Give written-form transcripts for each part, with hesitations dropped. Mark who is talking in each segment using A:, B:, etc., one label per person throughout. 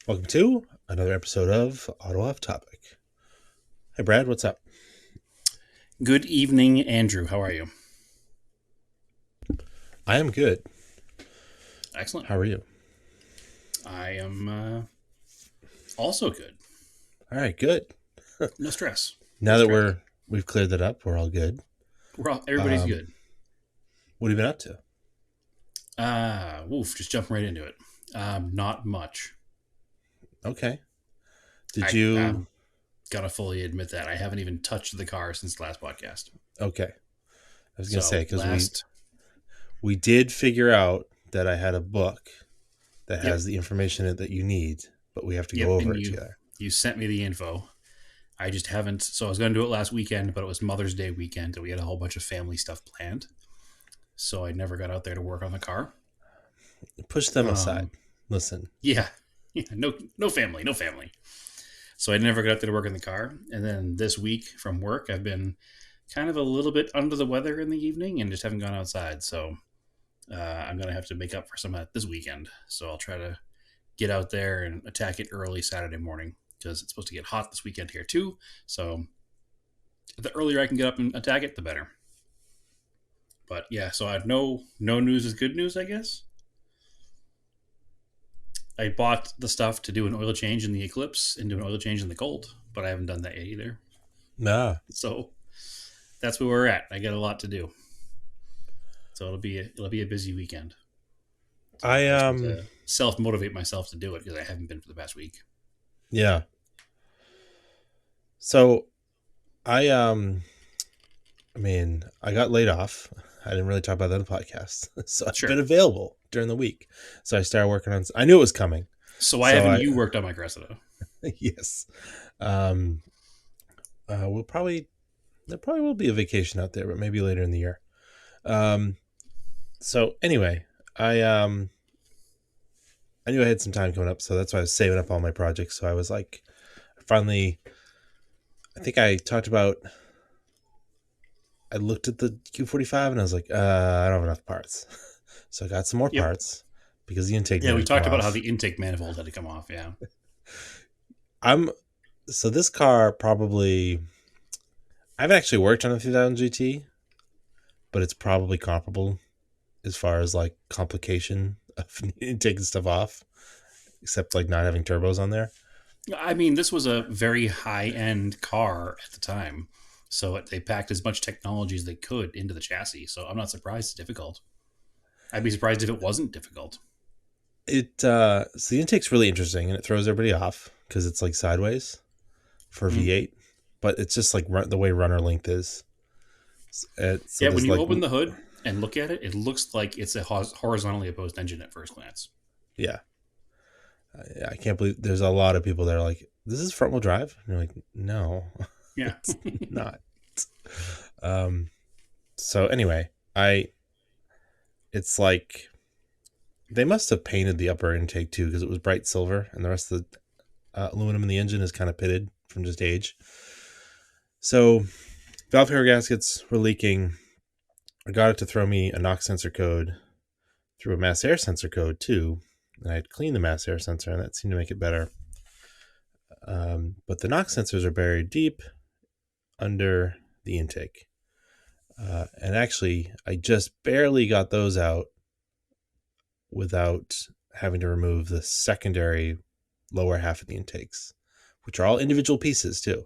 A: Welcome to another episode of Auto Off Topic. Hey, Brad, what's up?
B: Good evening, Andrew. How are you?
A: I am good.
B: Excellent.
A: How are you?
B: I am also good.
A: All right, good.
B: No stress. No
A: Now that
B: stress.
A: we've cleared that up, we're all good.
B: Everybody's
A: Um,
B: good.
A: what have you been up to?
B: Just jumping right into it. Not much.
A: Okay. Did
B: I
A: you?
B: gotta fully admit that I haven't even touched the car since the last podcast.
A: Okay. I was gonna say
B: So
A: because we did figure out that I had a book that
B: yep,
A: has the information that you need, but we have to go
B: yep,
A: over
B: and
A: it
B: you
A: together.
B: you sent me the info. I just haven't. So I was gonna do it last weekend, but it was Mother's Day weekend, and we had a whole bunch of family stuff planned. So I never got out there to work on the car.
A: Push them aside.
B: Um,
A: Listen.
B: yeah, yeah, no family, no family. So I never got out there to work in the car. And then this week from work, I've been kind of a little bit under the weather in the evening and just haven't gone outside. So I'm going to have to make up for some of that this weekend. So I'll try to get out there and attack it early Saturday morning because it's supposed to get hot this weekend here too. So the earlier I can get up and attack it, the better. But yeah, so I have no news is good news, I guess. I bought the stuff to do an oil change in the Eclipse and do an oil change in the Colt, but I haven't done that yet either.
A: Nah.
B: So that's where we're at. I got a lot to do, so it'll be a busy weekend. So
A: I
B: I just need to self motivate myself to do it because I haven't been for the past week.
A: Yeah. So I I mean, I got laid off. I didn't really talk about that in the podcast. So I've been
B: Sure.
A: available during the week. So I started working on, I knew it was coming.
B: So why
A: So
B: haven't
A: I,
B: you worked on my Cressida?
A: yes. Um, there probably will be a vacation out there, but maybe later in the year. Um, so anyway, I knew I had some time coming up. So that's why I was saving up all my projects. So I was like, finally, I think I talked about, I looked at the Q45 and I was like, I don't have enough parts. So I got some more
B: Yep.
A: parts because the intake
B: Yeah,
A: needed
B: we
A: to come
B: talked about how
A: off.
B: the intake manifold had to come off. Yeah.
A: I'm so this car probably I haven't actually worked on a 2000 GT, but it's probably comparable as far as like complication of taking stuff off, except like not having turbos on there.
B: I mean, this was a very high end car at the time, so they packed as much technology as they could into the chassis. So I'm not surprised it's difficult. I'd be surprised if it wasn't difficult.
A: So the intake's really interesting and it throws everybody off because it's like sideways for
B: Mhm.
A: V8, but it's just like the way runner length is. So
B: Yeah, when
A: there's
B: you
A: like
B: open the hood and look at it, it looks like it's a horizontally opposed engine at first glance.
A: yeah, I can't believe there's a lot of people that are like, this is front wheel drive. And you're like, no,
B: Yeah.
A: it's not. Um, so anyway, it's like they must have painted the upper intake too because it was bright silver and the rest of the aluminum in the engine is kind of pitted from just age. So valve cover gaskets were leaking. I got it to throw me a knock sensor code through a mass air sensor code too. And I had cleaned the mass air sensor and that seemed to make it better. But the knock sensors are buried deep under the intake. And actually, I just barely got those out without having to remove the secondary lower half of the intakes, which are all individual pieces too.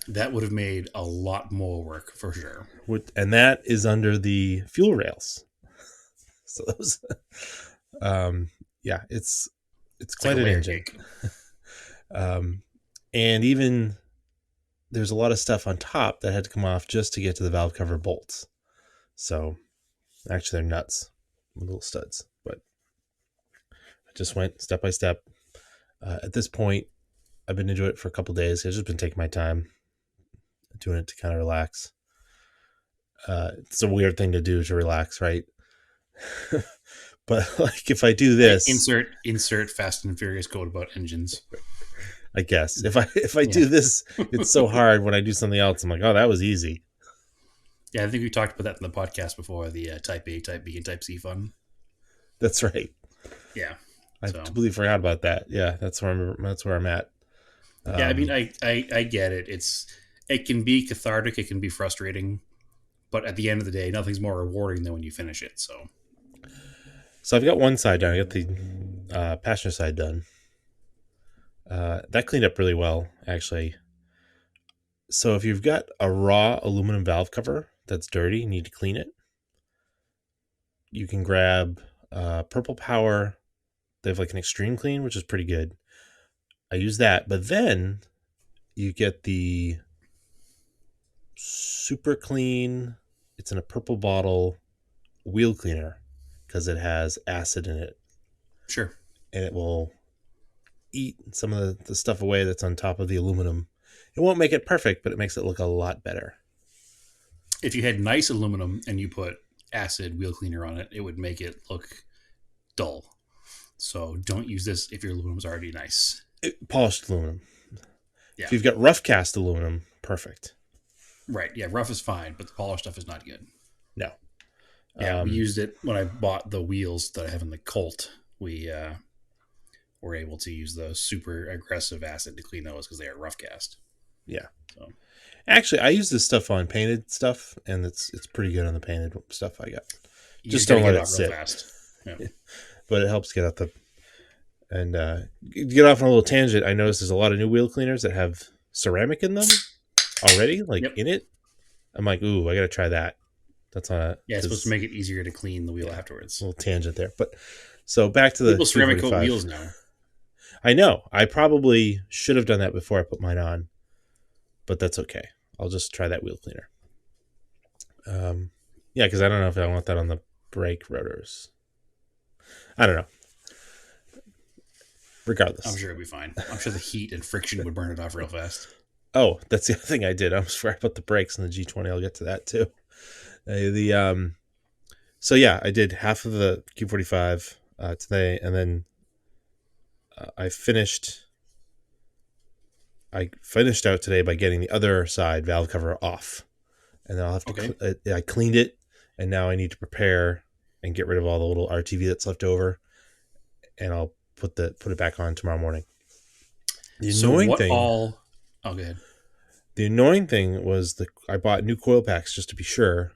B: That would have made a lot more work for sure.
A: And that is under the fuel rails. So those, um, yeah, it's
B: It's like
A: quite
B: a
A: an
B: layer
A: engine.
B: cake.
A: And even there's a lot of stuff on top that had to come off just to get to the valve cover bolts. So actually, they're nuts, little studs. But I just went step by step. At this point, I've been into it for a couple days. I've just been taking my time, doing it to kind of relax. It's a weird thing to do to relax, right? But like if I do this,
B: Insert Fast and Furious quote about engines.
A: I guess if I
B: Yeah.
A: do this, it's so hard. When I do something else, I'm like, oh, that was easy.
B: Yeah, I think we talked about that in the podcast before, the Type A, Type B, and Type C fun.
A: That's right.
B: Yeah.
A: I
B: So
A: completely forgot about that. Yeah, that's where I'm at.
B: yeah, I mean,
A: Um,
B: I get it. It can be cathartic, it can be frustrating, but at the end of the day, nothing's more rewarding than when you finish it. So
A: so I've got one side done. I got the passenger side done. That cleaned up really well, actually. So if you've got a raw aluminum valve cover that's dirty, you need to clean it. You can grab Purple Power. They have like an extreme clean, which is pretty good. I use that, but then you get the super clean. It's in a purple bottle wheel cleaner because it has acid in it,
B: sure,
A: and it will eat some of the stuff away that's on top of the aluminum. It won't make it perfect, but it makes it look a lot better.
B: if you had nice aluminum and you put acid wheel cleaner on it, it would make it look dull. So don't use this if your aluminum's already nice.
A: Polished aluminum. If
B: Yeah,
A: you've got rough cast aluminum, perfect.
B: right. Yeah, rough is fine, but the polished stuff is not good.
A: No.
B: Yeah, we
A: Um,
B: used it when I bought the wheels that I have in the Colt. We were able to use the super aggressive acid to clean those because they are rough cast.
A: yeah.
B: So
A: Actually, I use this stuff on painted stuff, and it's pretty good on the painted stuff I got.
B: you're
A: Just don't
B: gonna
A: let
B: get
A: it
B: out real
A: sit,
B: fast. Yeah.
A: but it helps get out the and get off on a little tangent. I noticed there's a lot of new wheel cleaners that have ceramic in them already, like
B: Yep.
A: in it. I'm like, ooh, I gotta try that. That's on it
B: Yeah, it's supposed to
A: because
B: make it easier to clean the wheel
A: yeah,
B: afterwards.
A: little tangent there. But so back to the
B: People ceramic coat
A: 245.
B: wheels now.
A: I know I probably should have done that before I put mine on, but that's okay. I'll just try that wheel cleaner. Yeah, because I don't know if I want that on the brake rotors. I don't know.
B: I'm
A: Regardless.
B: sure it'll be fine. I'm sure the heat and friction would burn it off real fast.
A: Oh, that's the other thing I did. I almost forgot about the brakes in the G20. I'll get to that too. The So yeah, I did half of the Q45 today, and then I finished. I finished out today by getting the other side valve cover off, and then I'll have to.
B: Okay.
A: I cleaned it, and now I need to prepare and get rid of all the little RTV that's left over, and I'll put it back on tomorrow morning. The
B: So
A: annoying
B: what
A: thing,
B: all? Oh, go ahead.
A: the annoying thing was I bought new coil packs just to be sure.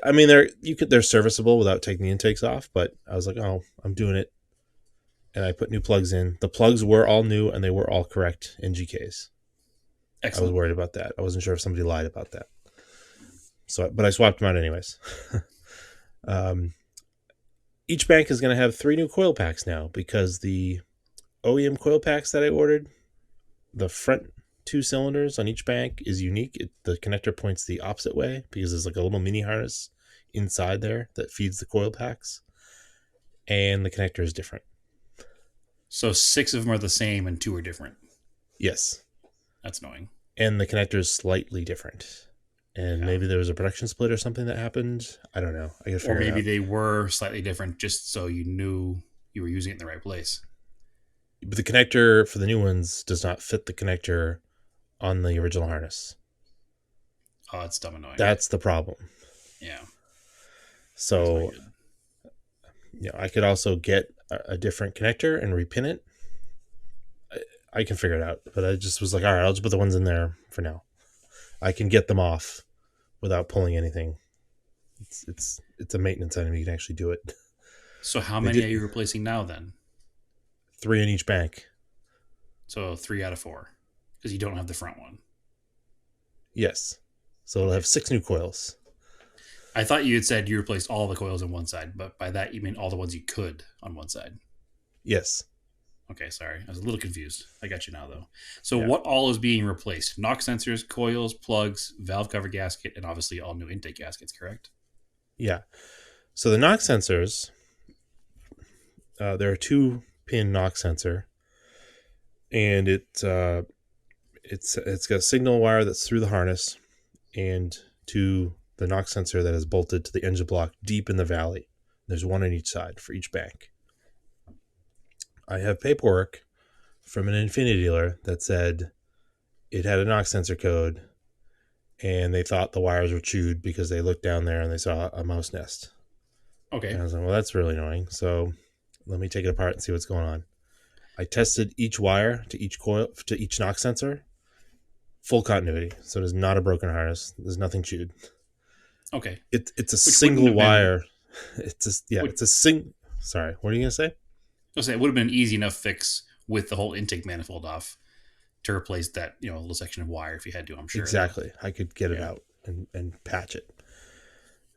A: I mean, they're serviceable without taking the intakes off, but I was like, oh, I'm doing it, and I put new plugs in. The plugs were all new and they were all correct NGKs. I was
B: Excellent.
A: worried about that. I wasn't sure if somebody lied about that. So, but I swapped them out anyways. um, each bank is going to have 3 new coil packs now because the OEM coil packs that I ordered, the front 2 cylinders on each bank is unique. The connector points the opposite way because there's like a little mini harness inside there that feeds the coil packs, and the connector is different.
B: So 6 of them are the same and 2 are different.
A: Yes,
B: That's annoying.
A: and the connector is slightly different. And
B: Yeah.
A: maybe there was a production split or something that happened. I don't know. I gotta
B: Or
A: figure it
B: maybe
A: out.
B: they were slightly different just so you knew you were using it in the right place.
A: But the connector for the new ones does not fit the connector on the original harness.
B: Oh, it's dumb annoying.
A: That's the problem.
B: Yeah. That's not
A: So,
B: good.
A: I could also get a different connector and repin it. I can figure it out. But I just was like, all right, I'll just put the ones in there for now. I can get them off without pulling anything. It's a maintenance item. You can actually do it.
B: So how
A: They
B: many are
A: did
B: you replacing now then?
A: 3 in each bank.
B: So 3 out of 4 because you don't have the front one.
A: Yes. So it'll
B: Okay.
A: have 6 new coils.
B: I thought you had said you replaced all the coils on one side, but by that you mean all the ones you could on one side.
A: Yes.
B: Okay, sorry. I was a little confused. I got you now, though. So,
A: Yeah.
B: what all is being replaced? Knock sensors, coils, plugs, valve cover gasket, and obviously all new intake gaskets, correct?
A: Yeah. So the knock sensors, there are 2-pin knock sensor, and it's got a signal wire that's through the harness and to the knock sensor that is bolted to the engine block deep in the valley. There's one on each side for each bank. I have paperwork from an Infinity dealer that said it had a knock sensor code, and they thought the wires were chewed because they looked down there and they saw a mouse nest.
B: Okay.
A: And I was like, well, that's really annoying. So let me take it apart and see what's going on. I tested each wire to each coil to each knock sensor, full continuity. So there's not a broken harness. There's nothing chewed.
B: Okay.
A: It's a
B: Which wouldn't
A: single
B: have been.
A: wire.
B: Would,
A: It's a sing. Sorry, what are you gonna say?
B: I'll say it would have been an easy enough fix with the whole intake manifold off to replace that little section of wire if you had to. I'm sure.
A: Exactly. I could get it
B: Yeah.
A: out and patch it.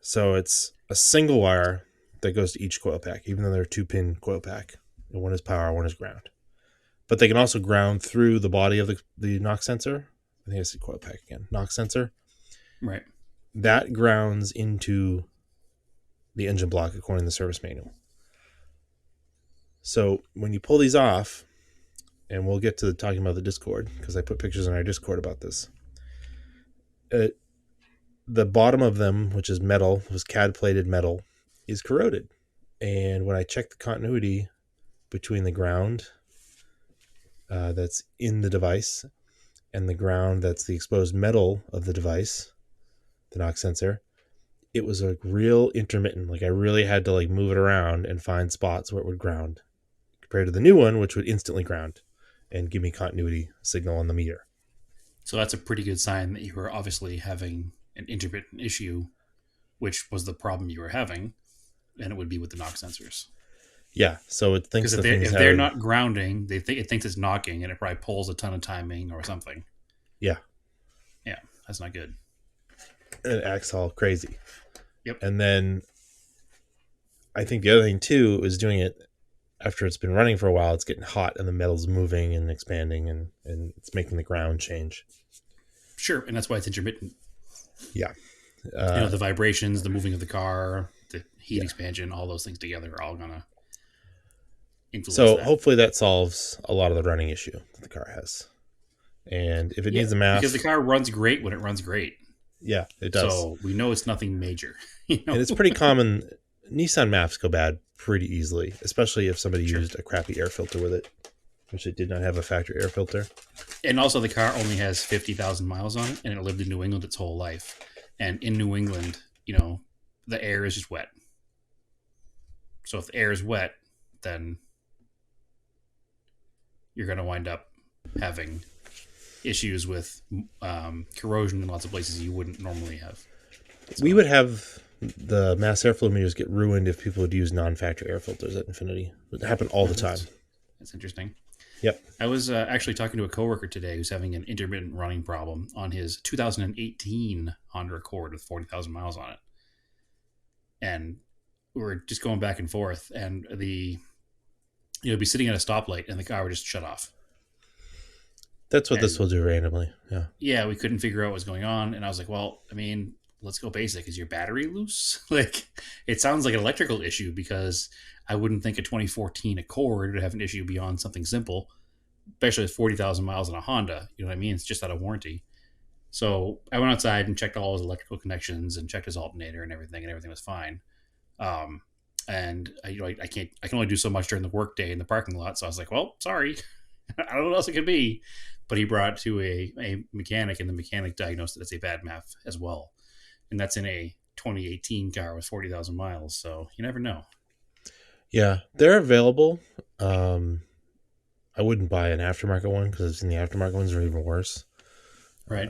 A: So it's a single wire that goes to each coil pack, even though they're a 2-pin coil pack. And one is power, one is ground. But they can also ground through the body of the knock sensor. I think I said coil pack again. Knock sensor.
B: Right.
A: That grounds into the engine block according to the service manual. So when you pull these off, and we'll get to talking about the Discord because I put pictures on our Discord about this. The bottom of them, which is metal, was CAD plated metal, is corroded. And when I check the continuity between the ground that's in the device and the ground that's the exposed metal of the device, the knock sensor, it was like real intermittent. Like I really had to like move it around and find spots where it would ground compared to the new one, which would instantly ground and give me continuity signal on the meter.
B: So that's a pretty good sign that you were obviously having an intermittent issue, which was the problem you were having, and it would be with the knock sensors.
A: Yeah, so it thinks
B: Because
A: the thing's
B: if they're
A: having...
B: not grounding, it thinks it's knocking, and it probably pulls a ton of timing or something.
A: Yeah.
B: Yeah, that's not good.
A: And it acts all crazy.
B: Yep.
A: And then I think the other thing too is doing it after it's been running for a while, it's getting hot and the metal's moving and expanding and it's making the ground change.
B: Sure, and that's why it's intermittent.
A: Yeah.
B: The vibrations, the moving of the car, the heat expansion, all those things together are all going to influence
A: so
B: that.
A: hopefully that solves a lot of the running issue that the car has. And if it needs a MAF...
B: Because the car runs great when it runs great.
A: Yeah, it does.
B: So we know it's nothing major.
A: And it's pretty common. Nissan MAFs go bad pretty easily, especially if somebody used a crappy air filter with it, which it did not have a factory air filter.
B: And also the car only has 50,000 miles on it, and it lived in New England its whole life. And in New England, the air is just wet. So if the air is wet, then you're going to wind up having issues with corrosion in lots of places you wouldn't normally have. So,
A: we would have the mass airflow meters get ruined if people would use non-factory air filters at Infiniti. It would happen all the time.
B: That's interesting.
A: Yep.
B: I was actually talking to a coworker today who's having an intermittent running problem on his 2018 Honda Accord with 40,000 miles on it. And we're just going back and forth, and be sitting at a stoplight and the car would just shut off.
A: That's what this will do randomly. Yeah.
B: Yeah, we couldn't figure out what was going on. And I was like, well, let's go basic. Is your battery loose? Like, it sounds like an electrical issue because I wouldn't think a 2014 Accord would have an issue beyond something simple, especially with 40,000 miles on a Honda. You know what I mean? It's just out of warranty. So I went outside and checked all his electrical connections and checked his alternator and everything was fine. And I can only do so much during the workday in the parking lot. So I was like, well, sorry. I don't know what else it could be. But he brought it to a mechanic, and the mechanic diagnosed that it's a bad MAF as well. And that's in a 2018 car with 40,000 miles. So you never know.
A: Yeah, they're available. I wouldn't buy an aftermarket one because I've seen the aftermarket ones are even worse.
B: Right.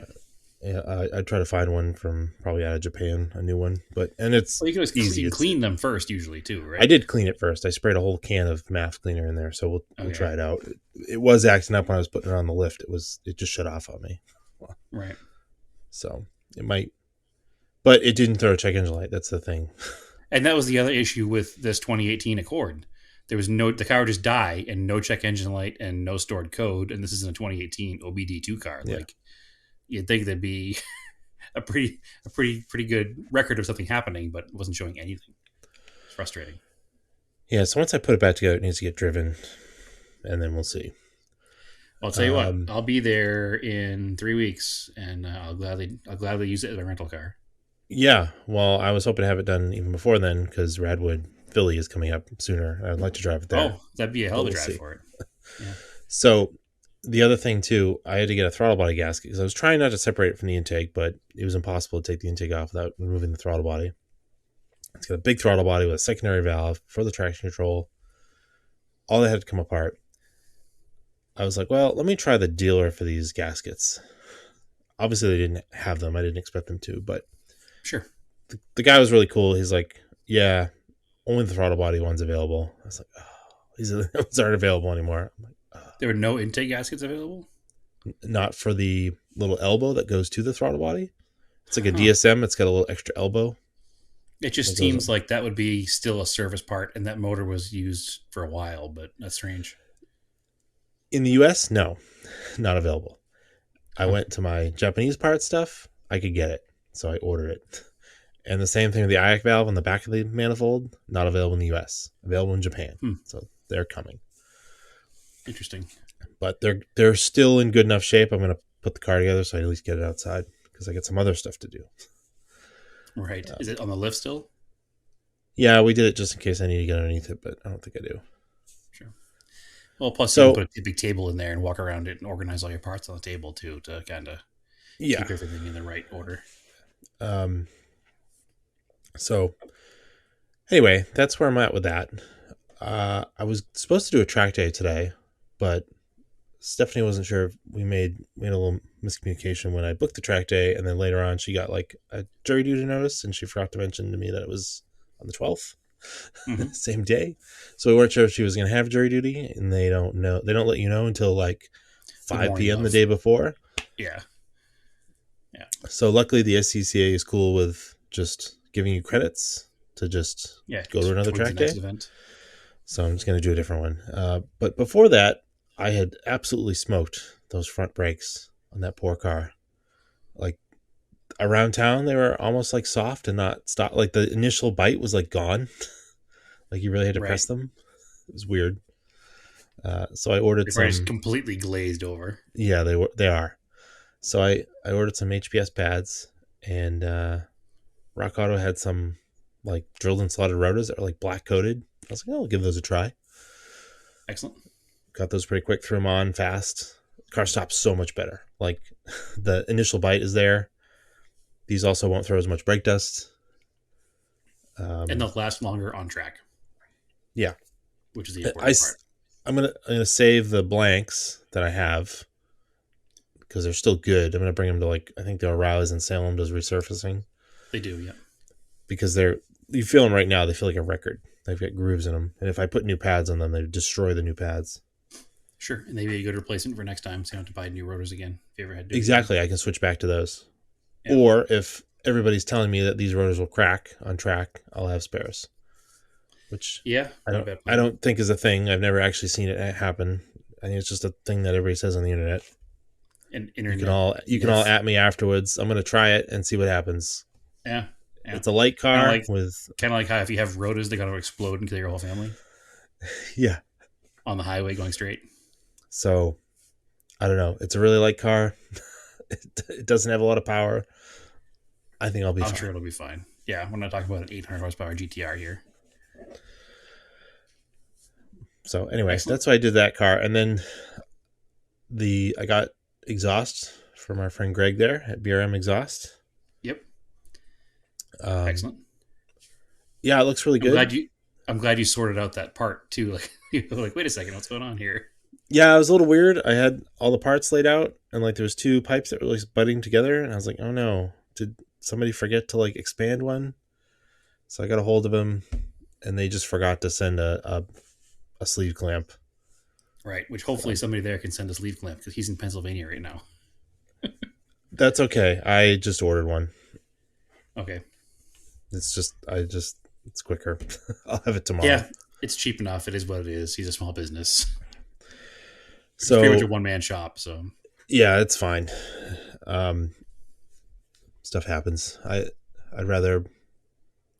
A: I'd try to find one from probably out of Japan, a new one. And it's
B: you can always
A: easy.
B: Clean them first, usually, too, right?
A: I did clean it first. I sprayed a whole can of MAF cleaner in there, so we'll try it out. It was acting up when I was putting it on the lift. It just shut off on me.
B: Right.
A: So it might, but it didn't throw a check engine light. That's the thing.
B: And that was the other issue with this 2018 Accord. There was the car would just die and no check engine light and no stored code. And this is in a 2018 OBD2 car. Yeah. Like, you'd think there'd be a pretty good record of something happening, but it wasn't showing anything. It's frustrating.
A: Yeah. So once I put it back together, it needs to get driven, and then we'll see.
B: I'll tell you what. I'll be there in 3 weeks, and I'll gladly use it as a rental car.
A: Yeah. Well, I was hoping to have it done even before then because Radwood Philly is coming up sooner. I'd like to drive it there.
B: Oh, that'd be a hell of a drive for it.
A: Yeah. So the other thing too, I had to get a throttle body gasket because I was trying not to separate it from the intake, but it was impossible to take the intake off without removing the throttle body. It's got a big throttle body with a secondary valve for the traction control. all that had to come apart. I was like, well, let me try the dealer for these gaskets. Obviously, they didn't have them. I didn't expect them to, but
B: Sure.
A: the guy was really cool. He's like, yeah, only the throttle body one's available. I was like, oh, these ones aren't available anymore. I'm like, oh.
B: There were no intake gaskets available?
A: Not for the little elbow that goes to the throttle body. It's like a
B: Huh.
A: DSM. It's got a little extra elbow
B: It
A: that
B: just
A: goes
B: seems
A: on.
B: like that would be still a service part, and that motor was used for a while, but that's strange.
A: In the US, no, not available. I
B: Huh.
A: went to my Japanese part stuff. I could get it, so I ordered it. And the same thing with the IAC valve on the back of the manifold, not available in the US, available in Japan.
B: Hmm.
A: So they're coming,
B: Interesting.
A: but they're still in good enough shape. I'm gonna put the car together so I at least get it outside because I got some other stuff to do.
B: Right. Is
A: Um,
B: it on the lift still?
A: yeah, we did it just in case I need to get underneath it, but I don't think I do.
B: Sure. Well, plus you can
A: So
B: put a big table in there and walk around it and organize all your parts on the table too to kind of
A: yeah,
B: keep everything in the right order.
A: um, so anyway, that's where I'm at with that. I was supposed to do a track day today, but Stephanie wasn't sure if we had a little miscommunication when I booked the track day, and then later on she got like a jury duty notice, and she forgot to mention to me that it was on the 12th,
B: Hmm.
A: same day. So we weren't sure if she was going to have jury duty, and they don't know. They don't let you know until like
B: The
A: 5
B: morning
A: p.m. the
B: of.
A: day before.
B: Yeah. Yeah.
A: So luckily the SCCA is cool with just giving you credits to just
B: Yeah.
A: go to another
B: Towards the
A: track
B: next
A: day.
B: event.
A: So I'm just going to do a different one. But before that, I had absolutely smoked those front brakes on that poor car. Like around town, they were almost like soft and not stop. Like the initial bite was like gone. Like you really had to
B: Right.
A: press them. It was weird. So I ordered
B: They're probably just
A: some.
B: completely glazed over.
A: Yeah, they are. So I ordered some HPS pads, and Rock Auto had some like drilled and slotted rotors that are like black coated. I was like, oh, I'll give those a try.
B: Excellent.
A: Got those pretty quick, threw them on fast. Car stops so much better. Like the initial bite is there. These also won't throw as much brake dust.
B: And
A: Um,
B: they'll last longer on track,
A: yeah,
B: which is the
A: I
B: important part.
A: I'm gonna save the blanks that I have because they're still good. I'm gonna bring them to like I think the O'Reilly's in Salem does resurfacing
B: They do, yeah.
A: because they're you feel them right now. They feel like a record. They've got grooves in them, and if I put new pads on them, they destroy the new pads.
B: Sure. And maybe a good replacement for next time, so you don't have to buy new rotors again if you ever had to do it again.
A: Exactly, I can switch back to those.
B: Yeah.
A: Or if everybody's telling me that these rotors will crack on track, I'll have spares. Which
B: Yeah.
A: I
B: Not a
A: don't
B: bad
A: I
B: plan.
A: don't think is a thing. I've never actually seen it happen. I think it's just a thing that everybody says on the internet.
B: An
A: You can
B: internet
A: all
B: myth.
A: at me afterwards. I'm gonna try it and see what happens.
B: Yeah. Yeah.
A: It's a light
B: Kind of
A: car
B: like
A: with
B: how if you have rotors, they got to explode and kill your whole family
A: yeah.
B: on the highway going straight.
A: So I don't know. It's a really light car. It doesn't have a lot of power. I think I'll be
B: I'm sure
A: fine.
B: it'll be fine. Yeah, we're not talking about an 800 horsepower GTR here.
A: So anyway,
B: Excellent.
A: that's why I did that car, and then I got exhaust from our friend Greg there at BRM Exhaust.
B: Yep.
A: Um,
B: Excellent.
A: yeah, it looks really
B: I'm
A: good.
B: glad you. I'm glad you sorted out that part too. Like, you're like, wait a second, what's going on here?
A: Yeah, it was a little weird. I had all the parts laid out, and like there was two pipes that were like butting together, and I was like, oh no, did somebody forget to like expand one? So I got a hold of them, and they just forgot to send a sleeve clamp.
B: Right. Which hopefully
A: So
B: somebody there can send us lead clamp because he's in Pennsylvania right now.
A: that's okay. I just ordered one.
B: Okay.
A: It's quicker. I'll have it tomorrow.
B: Yeah, it's cheap enough. It is what it is. He's a small business. He's pretty much a
A: So
B: one man shop. So
A: yeah, it's fine. Um, stuff happens. I'd rather.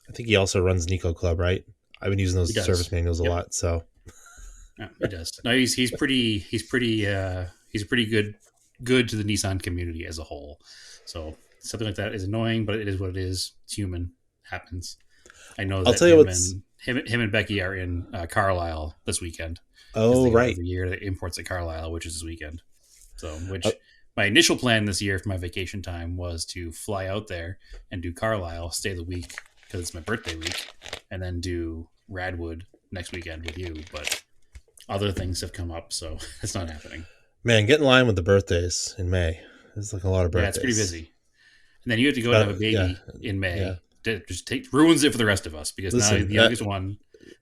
A: I think he also runs Nico Club, right? I've been using
B: he
A: those service
B: does.
A: manuals a
B: Yep.
A: lot. So
B: Yeah, he does. No, he's pretty good to the Nissan community as a whole. So something like that is annoying, but it is what it is. It's human. Happens. I know
A: I'll
B: that
A: tell you what's.
B: him and Becky are in Carlisle this weekend because
A: Oh
B: they go
A: right.
B: every year to imports at Carlisle, which is this weekend. So,
A: Uh,
B: which my initial plan this year for my vacation time was to fly out there and do Carlisle, stay the week because it's my birthday week, and then do Radwood next weekend with you. But other things have come up, so it's not happening.
A: Man, get in line with the birthdays in May. There's like a lot of
B: Yeah, it's pretty
A: birthdays.
B: busy. And then you have to go and have a
A: Yeah,
B: baby in
A: yeah.
B: May. That just ruins it for the rest of us because now the
A: Listen,
B: youngest one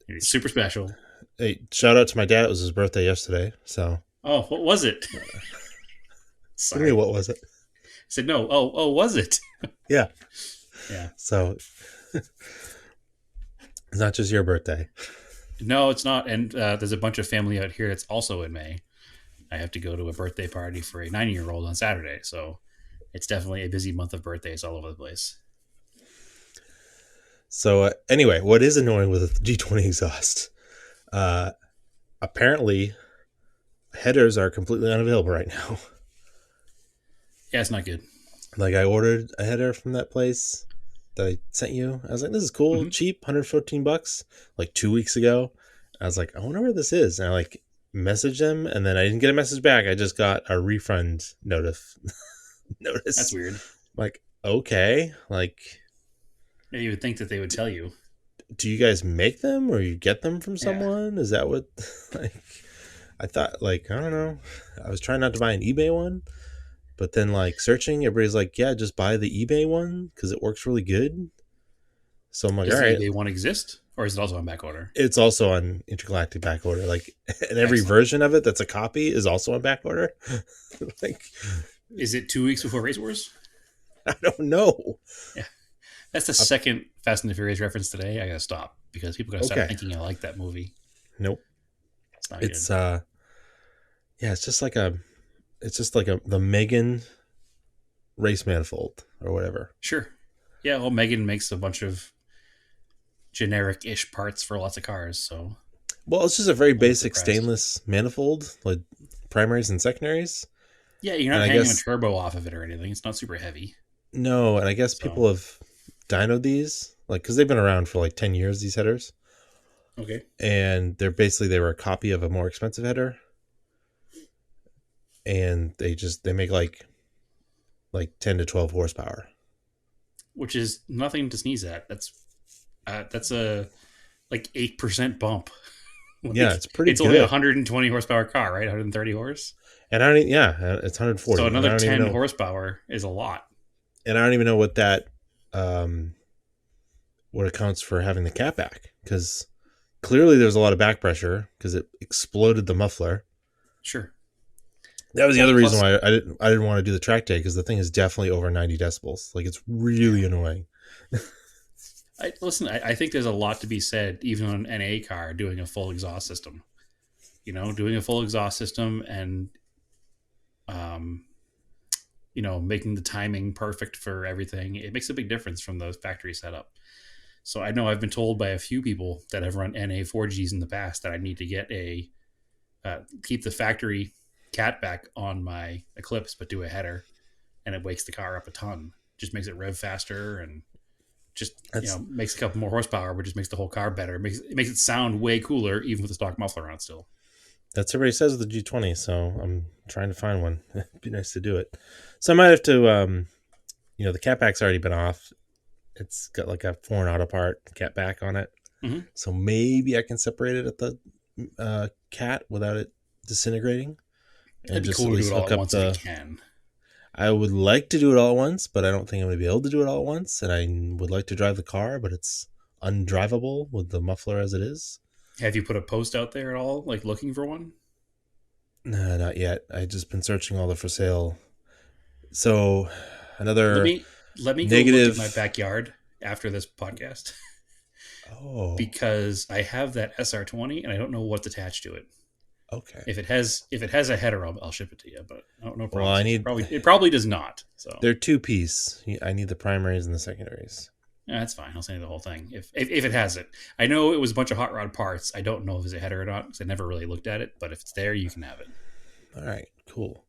B: is super special.
A: hey, shout out to my dad. It was his birthday yesterday. So,
B: Oh, what was it?
A: what do you mean?
B: Sorry.
A: What was it?
B: I said no. Oh, was it?
A: Yeah.
B: Yeah.
A: So it's not just your birthday.
B: No, it's not. And there's a bunch of family out here that's also in May. I have to go to a birthday party for a 9-year-old on Saturday. So it's definitely a busy month of birthdays all over the place.
A: So anyway, what is annoying with the G20 exhaust? Uh, Apparently, headers are completely unavailable right now.
B: Yeah, it's not good.
A: Like I ordered a header from that place that I sent you. I was like, this is cool,
B: Mm-hmm.
A: cheap, $114, like 2 weeks ago. I was like, I wonder where this is. And I like messaged them, and then I didn't get a message back. I just got a refund
B: That's
A: notice.
B: weird.
A: Like, okay, like,
B: Yeah, you would think that they would tell you.
A: do you guys make them or you get them from
B: Yeah.
A: someone? Is that what? Like, I thought, like, I don't know. I was trying not to buy an eBay one, but then like searching, everybody's like, yeah, just buy the eBay one because it works really good. So I'm like,
B: Does
A: all
B: the
A: right.
B: eBay one exist, or is it also on back order?
A: It's also on intergalactic back order. Like, and every
B: Excellent.
A: version of it that's a copy is also on back order. Like,
B: Is it 2 weeks before Race Wars?
A: I don't know.
B: Yeah, that's the second Fast and the Furious reference today. I gotta stop because people are gonna start
A: Okay.
B: thinking I like that movie.
A: Nope.
B: It's not good.
A: It's yeah, it's just like the Megan race manifold or whatever.
B: Sure. Yeah. Well, Megan makes a bunch of generic-ish parts for lots of cars, so
A: Well, it's just a very
B: I'm not
A: basic
B: surprised.
A: stainless manifold, like primaries and secondaries.
B: Yeah, you're
A: And
B: not
A: I
B: hanging a
A: guess
B: turbo off of it or anything. It's not super heavy.
A: no, and I guess
B: So
A: people have dynoed these, like, because they've been around for like 10 years. These headers,
B: okay.
A: and they were a copy of a more expensive header, and they make like 10 to 12 horsepower.
B: Which is nothing to sneeze at. That's a like 8% bump.
A: Yeah,
B: Like
A: it's pretty
B: it's only a
A: good.
B: 120 horsepower car, right? 130 horse.
A: And I don't, yeah, it's
B: So
A: 140, and
B: another 10 horsepower is a lot.
A: I don't even know what that um what accounts for having the cat back, because clearly there's a lot of back pressure because it exploded the muffler.
B: Sure.
A: That was the
B: Well,
A: other reason
B: plus,
A: why I didn't want to do the track day, because the thing is definitely over 90 decibels. Like, it's
B: yeah.
A: really annoying.
B: Listen, I think there's a lot to be said, even on an NA car, doing a full exhaust system. Doing a full exhaust system and, um, making the timing perfect for everything. It makes a big difference from the factory setup. So I know I've been told by a few people that have run NA 4Gs in the past that I need to get keep the factory cat back on my Eclipse, but do a header, and it wakes the car up a ton. Just makes it rev faster and just
A: That's
B: makes a couple more horsepower, but just makes the whole car better. It makes it sound way cooler, even with the stock muffler on still.
A: that's what everybody says with the G20. So I'm trying to find one. It'd be nice to do it. So I might have to, the cat back's already been off. It's got like a foreign auto part cat back on it.
B: Mm-hmm.
A: So maybe I can separate it at the cat without it disintegrating,
B: It'd
A: and
B: be
A: just at
B: cool to do
A: least
B: it all
A: hook
B: at
A: up
B: once if you
A: the.
B: can.
A: I would like to do it all at once, but I don't think I'm going to be able to do it all at once. And I would like to drive the car, but it's undrivable with the muffler as it is.
B: Have you put a post out there at all, like looking for one?
A: Nah, not yet. I just been searching all the for sale. So
B: Let
A: another
B: me let me go look at my
A: negative.
B: backyard after this podcast
A: Oh,
B: because I have that SR20 and I don't know what's attached to it.
A: okay.
B: If it has a header, I'll ship it to you, but no
A: Well, I
B: promises.
A: need.
B: It probably does not. So
A: They're two piece. I need the primaries and the secondaries.
B: yeah, that's fine. I'll send you the whole thing if it has it. I know it was a bunch of hot rod parts. I don't know if it's a header or not because I never really looked at it. But if it's there, you can have it.
A: All right, cool.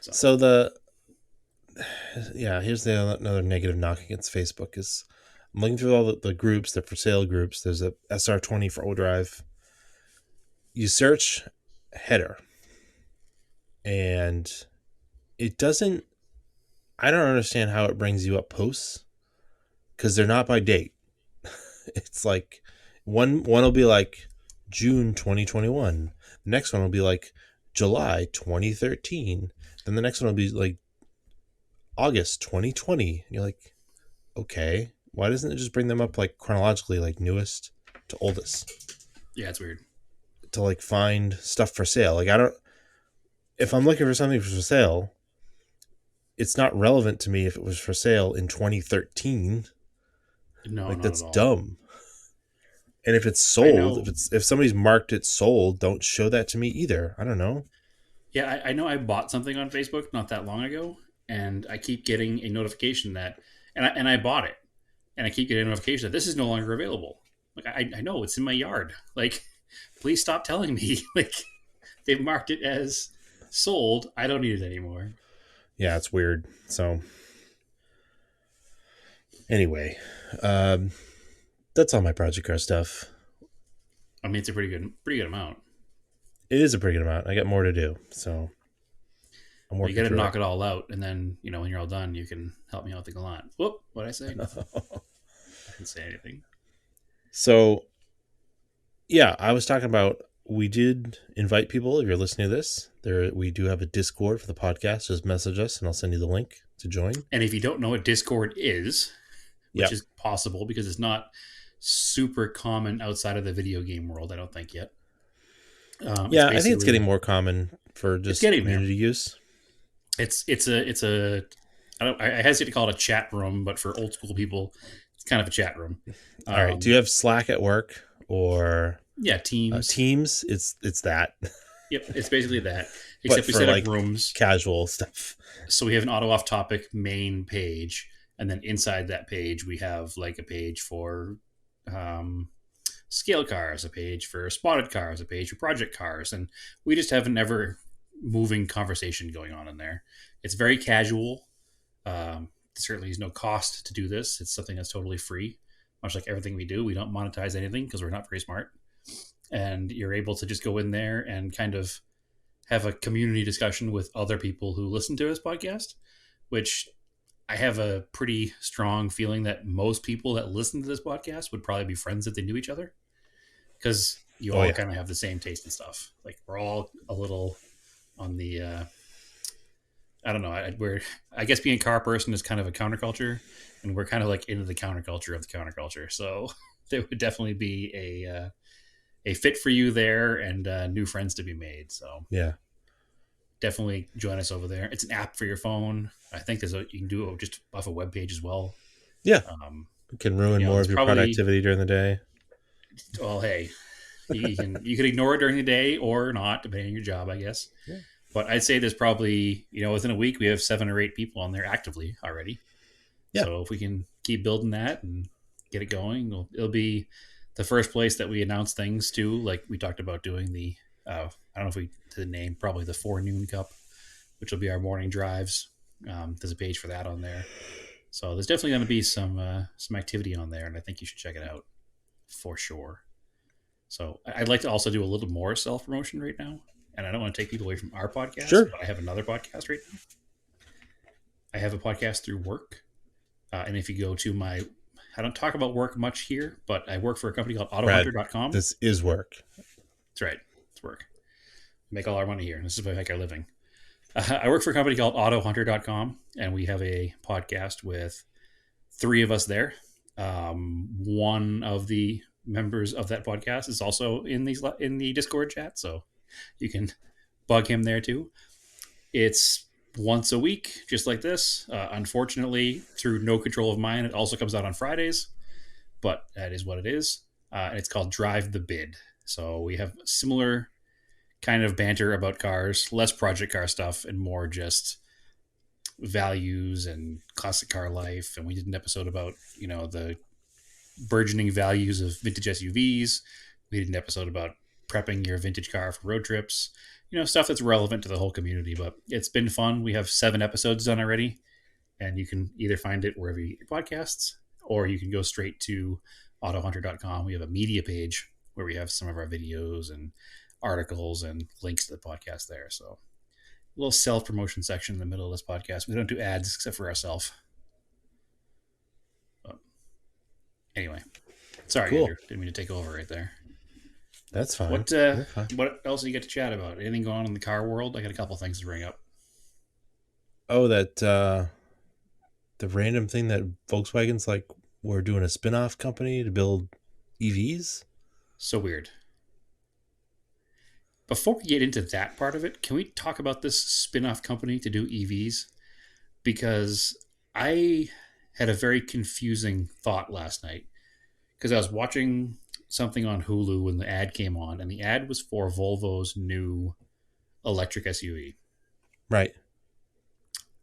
B: So
A: So here's another negative knock against Facebook is I'm looking through all the groups, the for sale groups. There's a SR20 for overdrive. You search header, and it doesn't. I don't understand how it brings you up posts because they're not by date. It's like one will be like June 2021. Next one will be like July 2013. Then the next one will be like August 2020. And you're like, okay, why doesn't it just bring them up like chronologically, like newest to oldest,
B: Yeah, it's weird.
A: to like find stuff for sale? Like, I don't, if I'm looking for something for sale, it's not relevant to me if it was for sale in 2013.
B: No,
A: Like,
B: not
A: that's
B: at all.
A: dumb. And if it's
B: I
A: sold,
B: know.
A: if somebody's marked it sold, don't show that to me either. I don't know.
B: Yeah, I know. I bought something on Facebook not that long ago, and I keep getting a notification that, and I bought it, and I keep getting a notification that this is no longer available. Like I know it's in my yard. Like, please stop telling me. Like, they've marked it as sold. I don't need it anymore.
A: Yeah, it's weird. So anyway, um, that's all my Project Car stuff.
B: I mean, it's a pretty good amount.
A: It is a pretty good amount. I got more to do, so I'm
B: But you
A: working
B: got to
A: through
B: knock it all out, and then when you're all done, you can help me out the gallant. Whoop! What did I say?
A: it.
B: Nothing. I didn't say anything.
A: So yeah, I was talking about, we did invite people. If you're listening to this, there we do have a Discord for the podcast. Just message us, and I'll send you the link to join.
B: And if you don't know what Discord is, which
A: Yep.
B: is possible because it's not super common outside of the video game world, I don't think yet. It's
A: Yeah, I think it's getting
B: basically
A: more common for
B: it's
A: just
B: getting there.
A: community use.
B: It's a I hesitate to call it a chat room, but for old school people, it's kind of a chat room.
A: All right. Do you have Slack at work or
B: Yeah, Teams.
A: Teams? It's that,
B: Yep, it's basically that.
A: but
B: Except we
A: for
B: set up
A: like
B: rooms,
A: casual stuff.
B: so we have an auto off topic main page, and then inside that page we have like a page for um, scale cars, a page for spotted cars, a page for project cars, and we just have an ever moving conversation going on in there. It's very casual. Certainly is no cost to do this. It's something that's totally free. Much like everything we do, we don't monetize anything because we're not very smart. And you're able to just go in there and kind of have a community discussion with other people who listen to this podcast, which I have a pretty strong feeling that most people that listen to this podcast would probably be friends if they knew each other, because you
A: Oh
B: all
A: yeah.
B: kind of have the same taste in stuff. Like, we're all a little on the I don't know. I guess being a car person is kind of a counterculture, and we're kind of like into the counterculture of the counterculture. So there would definitely be a fit for you there, and new friends to be made. So
A: Yeah.
B: definitely join us over there. It's an app for your phone. I think you can do it just off a web page as well.
A: Yeah.
B: Um,
A: It can ruin more
B: it's
A: of your
B: probably,
A: productivity during the day.
B: well, hey, you can ignore it during the day or not, depending on your job, I guess.
A: Yeah.
B: But I'd say there's probably, within a week we have 7 or 8 people on there actively already.
A: Yeah.
B: So if we can keep building that and get it going, it'll be the first place that we announce things to. Like we talked about doing the, I don't know if we did the name, probably the Forenoon Cup, which will be our morning drives. There's a page for that on there. So there's definitely going to be some activity on there, and I think you should check it out for sure. So I'd like to also do a little more self promotion right now, and I don't want to take people away from our podcast,
A: Sure.
B: but I have another podcast right now. I have a podcast through work, and if you go to my, I don't talk about work much here, but I work for a company called
A: Brad,
B: AutoHunter.com.
A: this is work.
B: That's right, it's work. We make all our money here. This is how we make our living. I work for a company called AutoHunter.com, and we have a podcast with 3 of us there. One of the members of that podcast is also in the Discord chat, so you can bug him there too. It's once a week, just like this. Unfortunately, through no control of mine, it also comes out on Fridays, but that is what it is. And it's called Drive the Bid. So we have similar kind of banter about cars, less project car stuff, and more just values and classic car life. And we did an episode about the burgeoning values of vintage SUVs. We did an episode about prepping your vintage car for road trips. Stuff that's relevant to the whole community. But it's been fun. We have 7 episodes done already, and you can either find it wherever you get your podcasts, or you can go straight to AutoHunter.com. We have a media page where we have some of our videos and articles and links to the podcast there. So a little self-promotion section in the middle of this podcast. We don't do ads except for ourselves. Anyway, sorry,
A: Cool.
B: Andrew. Didn't mean to take over right there.
A: That's fine.
B: What
A: You're fine.
B: what else do you get to chat about? Anything going on in the car world? I got a couple things to bring up.
A: Oh, that the random thing that Volkswagen's like we're doing a spin-off company to build EVs.
B: So weird. Before we get into that part of it, can we talk about this spin-off company to do EVs? Because I had a very confusing thought last night because I was watching something on Hulu when the ad came on, and the ad was for Volvo's new electric SUV.
A: Right.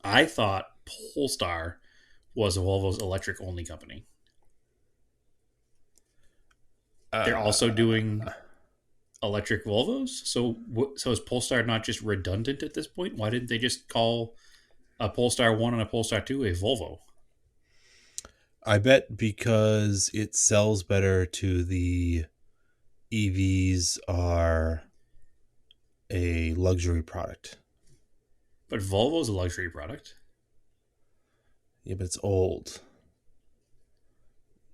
B: I thought Polestar was Volvo's electric only company. They're also
A: Uh,
B: doing electric Volvos. So is Polestar not just redundant at this point? Why didn't they just call a Polestar 1 and a Polestar 2 a Volvo?
A: I bet because it sells better to the EVs are a luxury product.
B: But Volvo's a luxury product.
A: Yeah, but it's old.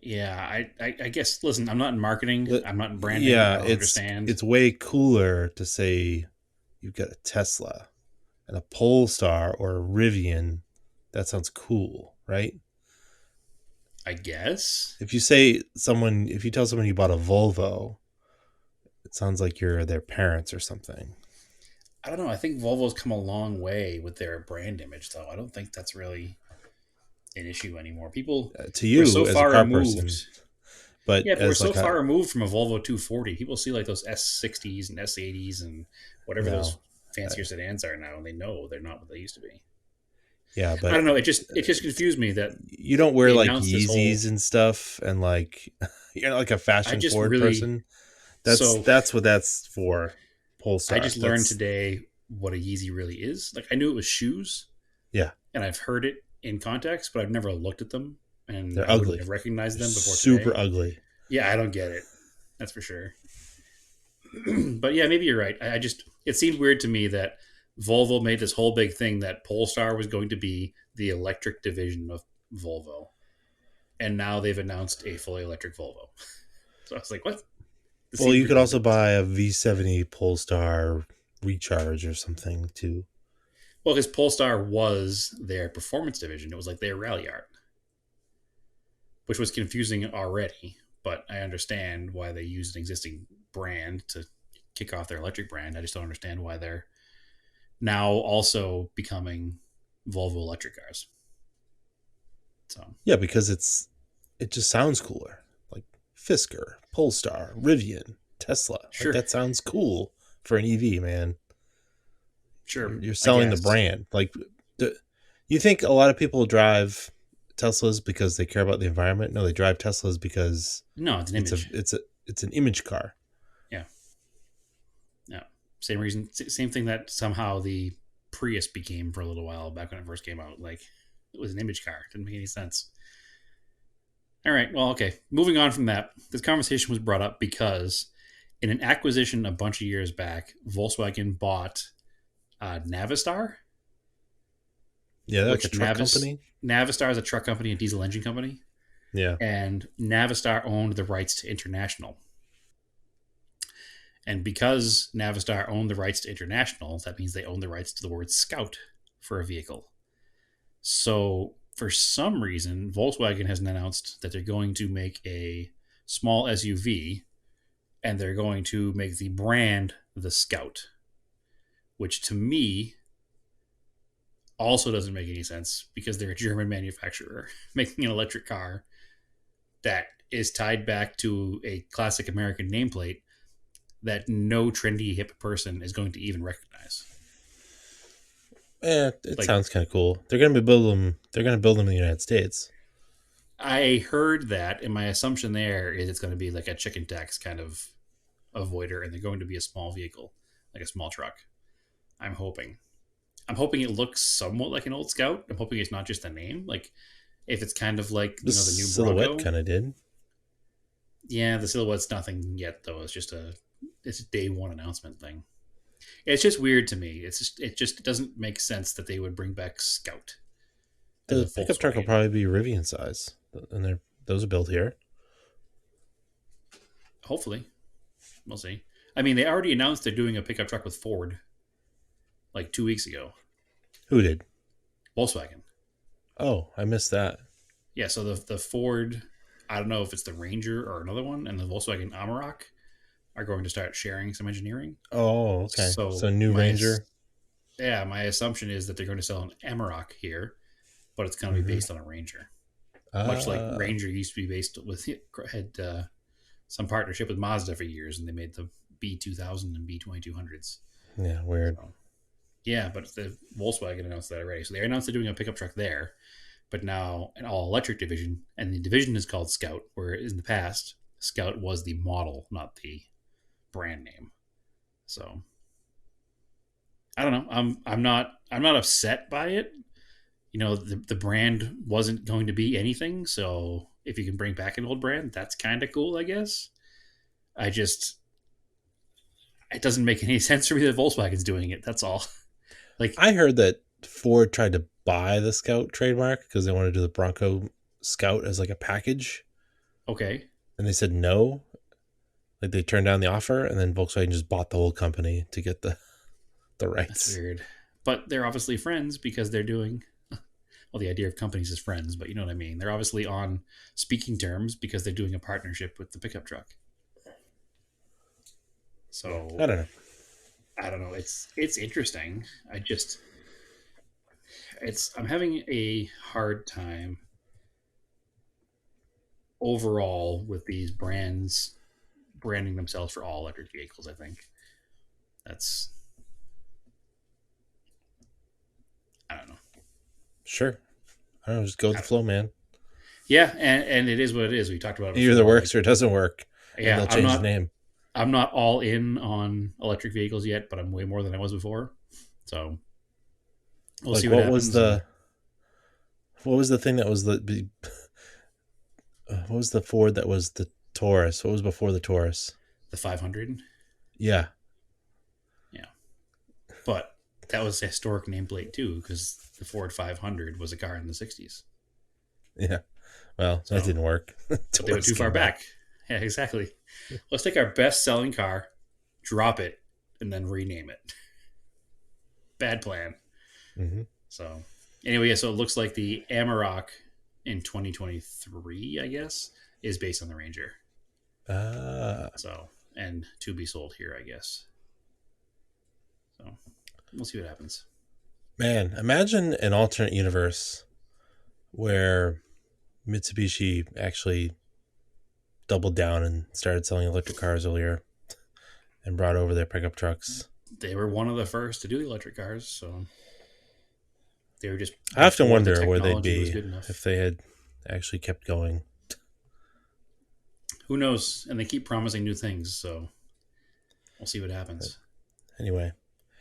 B: Yeah, I guess. Listen, I'm not in marketing. I'm not in branding. I
A: Yeah,
B: don't understand.
A: it's way cooler to say you've got a Tesla and a Polestar or a Rivian. That sounds cool, right?
B: I guess.
A: If you tell someone you bought a Volvo, it sounds like you're their parents or something.
B: I don't know. I think Volvo's come a long way with their brand image, though. I don't think that's really an issue anymore. People,
A: To
B: we're so
A: you as a
B: far
A: car
B: removed.
A: person, but
B: Yeah, but we're
A: as
B: so
A: like
B: far
A: a
B: removed from a Volvo 240. People see like those S60s and S80s and whatever
A: no,
B: those fancier
A: uh,
B: sedans are now, and they know they're not what they used to be.
A: yeah,
B: I
A: but
B: don't know. It just confused me that
A: you don't wear
B: they
A: like
B: announced this whole.
A: Yeezys and stuff, and like you're not like a
B: I
A: fashion
B: just
A: forward
B: really
A: person.
B: so
A: That's what that's for.
B: I
A: Polestar.
B: just learned
A: That's
B: today what a Yeezy really is. Like I knew it was shoes,
A: yeah,
B: and I've heard it in context, but I've never looked at them, and
A: they're
B: I wouldn't
A: ugly.
B: have recognized
A: They're
B: them before
A: super
B: today.
A: ugly.
B: Yeah, I don't get it. That's for sure. But yeah, maybe you're right. I just it seemed weird to me that Volvo made this whole big thing that Polestar was going to be the electric division of Volvo, and now they've announced a fully electric Volvo. So I was like, what? This
A: Well,
B: seems
A: you could also
B: redundant.
A: buy a V70 Polestar Recharge or something too.
B: Well, because Polestar was their performance division, it was like their rally art, which was confusing already. But I understand why they used an existing brand to kick off their electric brand. I just don't understand why they're now also becoming Volvo electric cars. So
A: Yeah, because it just sounds cooler. Like Fisker, Polestar, Rivian, Tesla. Like
B: sure,
A: that sounds cool for an EV, man.
B: sure,
A: You're
B: I
A: selling the
B: guess.
A: brand. Like, you think a lot of people drive Teslas because they care about the environment? No, they drive Teslas because
B: No, it's an
A: it's a
B: image.
A: it's a it's an image car.
B: Yeah, yeah. Same reason, same thing that somehow the Prius became for a little while back when it first came out. Like it was an image car. Didn't make any sense. All right. Well, okay. Moving on from that, this conversation was brought up because in an acquisition a bunch of years back, Volkswagen bought Navistar,
A: Yeah, they're like a
B: which
A: truck company.
B: Navistar is a truck company, a diesel engine company,
A: Yeah.
B: and Navistar owned the rights to International. And because Navistar owned the rights to International, that means they own the rights to the word Scout for a vehicle. So for some reason, Volkswagen has announced that they're going to make a small SUV and they're going to make the brand the Scout, which to me also doesn't make any sense because they're a German manufacturer making an electric car that is tied back to a classic American nameplate that no trendy hip person is going to even recognize.
A: It
B: Like
A: sounds kind of cool. They're gonna be build them. They're gonna build them in the United States.
B: I heard that, and my assumption there is it's going to be like a chicken tax kind of avoider, and they're going to be a small vehicle, like a small truck. I'm hoping. I'm hoping it looks somewhat like an old Scout. I'm hoping it's not just a name. Like if it's kind of like
A: This
B: the new
A: silhouette
B: Bronco.
A: kind of did.
B: Yeah, the silhouette's nothing yet though. It's a day one announcement thing. It's just weird to me. It doesn't make sense that they would bring back Scout as a
A: The pickup truck will
B: Volkswagen.
A: probably be Rivian size, and those are built here.
B: Hopefully, We'll see. I mean, they already announced they're doing a pickup truck with Ford like 2 weeks ago.
A: Who did?
B: Volkswagen.
A: Oh, I missed that.
B: Yeah, so the Ford, I don't know if it's the Ranger or another one, and the Volkswagen Amarok are going to start sharing some engineering.
A: Oh, okay. So
B: So
A: new Ranger.
B: my assumption is that they're going to sell an Amarok here, but it's going to be
A: Mm-hmm.
B: based on a Ranger, much like
A: Uh,
B: Ranger used to be based with had some partnership with Mazda for years, and they made the B2000 and B2200s.
A: yeah, weird.
B: So yeah, but the Volkswagen announced that already. So they announced they're doing a pickup truck there, but now an all electric division, and the division is called Scout, where in the past Scout was the model, not the brand name. So I don't know. I'm not upset by it. You know, the brand wasn't going to be anything, so if you can bring back an old brand, that's kind of cool, I guess. I just it doesn't make any sense for me that Volkswagen's doing it. That's all. Like,
A: I heard that Ford tried to buy the Scout trademark because they wanted to do the Bronco Scout as like a package,
B: okay,
A: and they said no. Like they turned down the offer, and then Volkswagen just bought the whole company to get the
B: that's
A: rights.
B: weird. But they're obviously friends because they're doing well. The idea of companies is friends, but you know what I mean. They're obviously on speaking terms because they're doing a partnership with the pickup truck.
A: Yeah,
B: So
A: I don't know.
B: I don't know. It's interesting. I'm having a hard time overall with these brands branding themselves for all electric vehicles. I think that's I don't know.
A: Sure, I don't know. Just go with
B: I
A: the
B: don't know.
A: flow, man.
B: Yeah, and it is what it is. We talked about it
A: It either
B: before. Like,
A: works or it doesn't work, and
B: yeah,
A: they'll change the name.
B: I'm not all in on electric vehicles yet, but I'm way more than I was before. So we'll see
A: Like
B: what happens. And
A: what was the thing that was what was the Ford that was the Taurus? What was before the Taurus?
B: the 500,
A: Yeah,
B: yeah, but that was a historic nameplate too because the Ford 500 was a car in the 60s.
A: yeah. Well, that
B: So,
A: didn't work.
B: but they went
A: Taurus
B: too far
A: came back.
B: back. Yeah, exactly. Let's take our best selling car, drop it, and then rename it. Bad plan.
A: Mm-hmm.
B: So anyway, yeah, so it looks like the Amarok in 2023, I guess, is based on the Ranger.
A: Ah,
B: So and to be sold here, I guess. So we'll see what happens.
A: man, imagine an alternate universe where Mitsubishi actually doubled down and started selling electric cars earlier and brought over their pickup trucks.
B: They were one of the first to do electric cars, so they were just
A: I often
B: before the
A: wonder where they'd
B: technology was
A: be
B: good enough.
A: if they had actually kept going.
B: Who knows? And they keep promising new things, so we'll see what
A: But
B: happens.
A: anyway,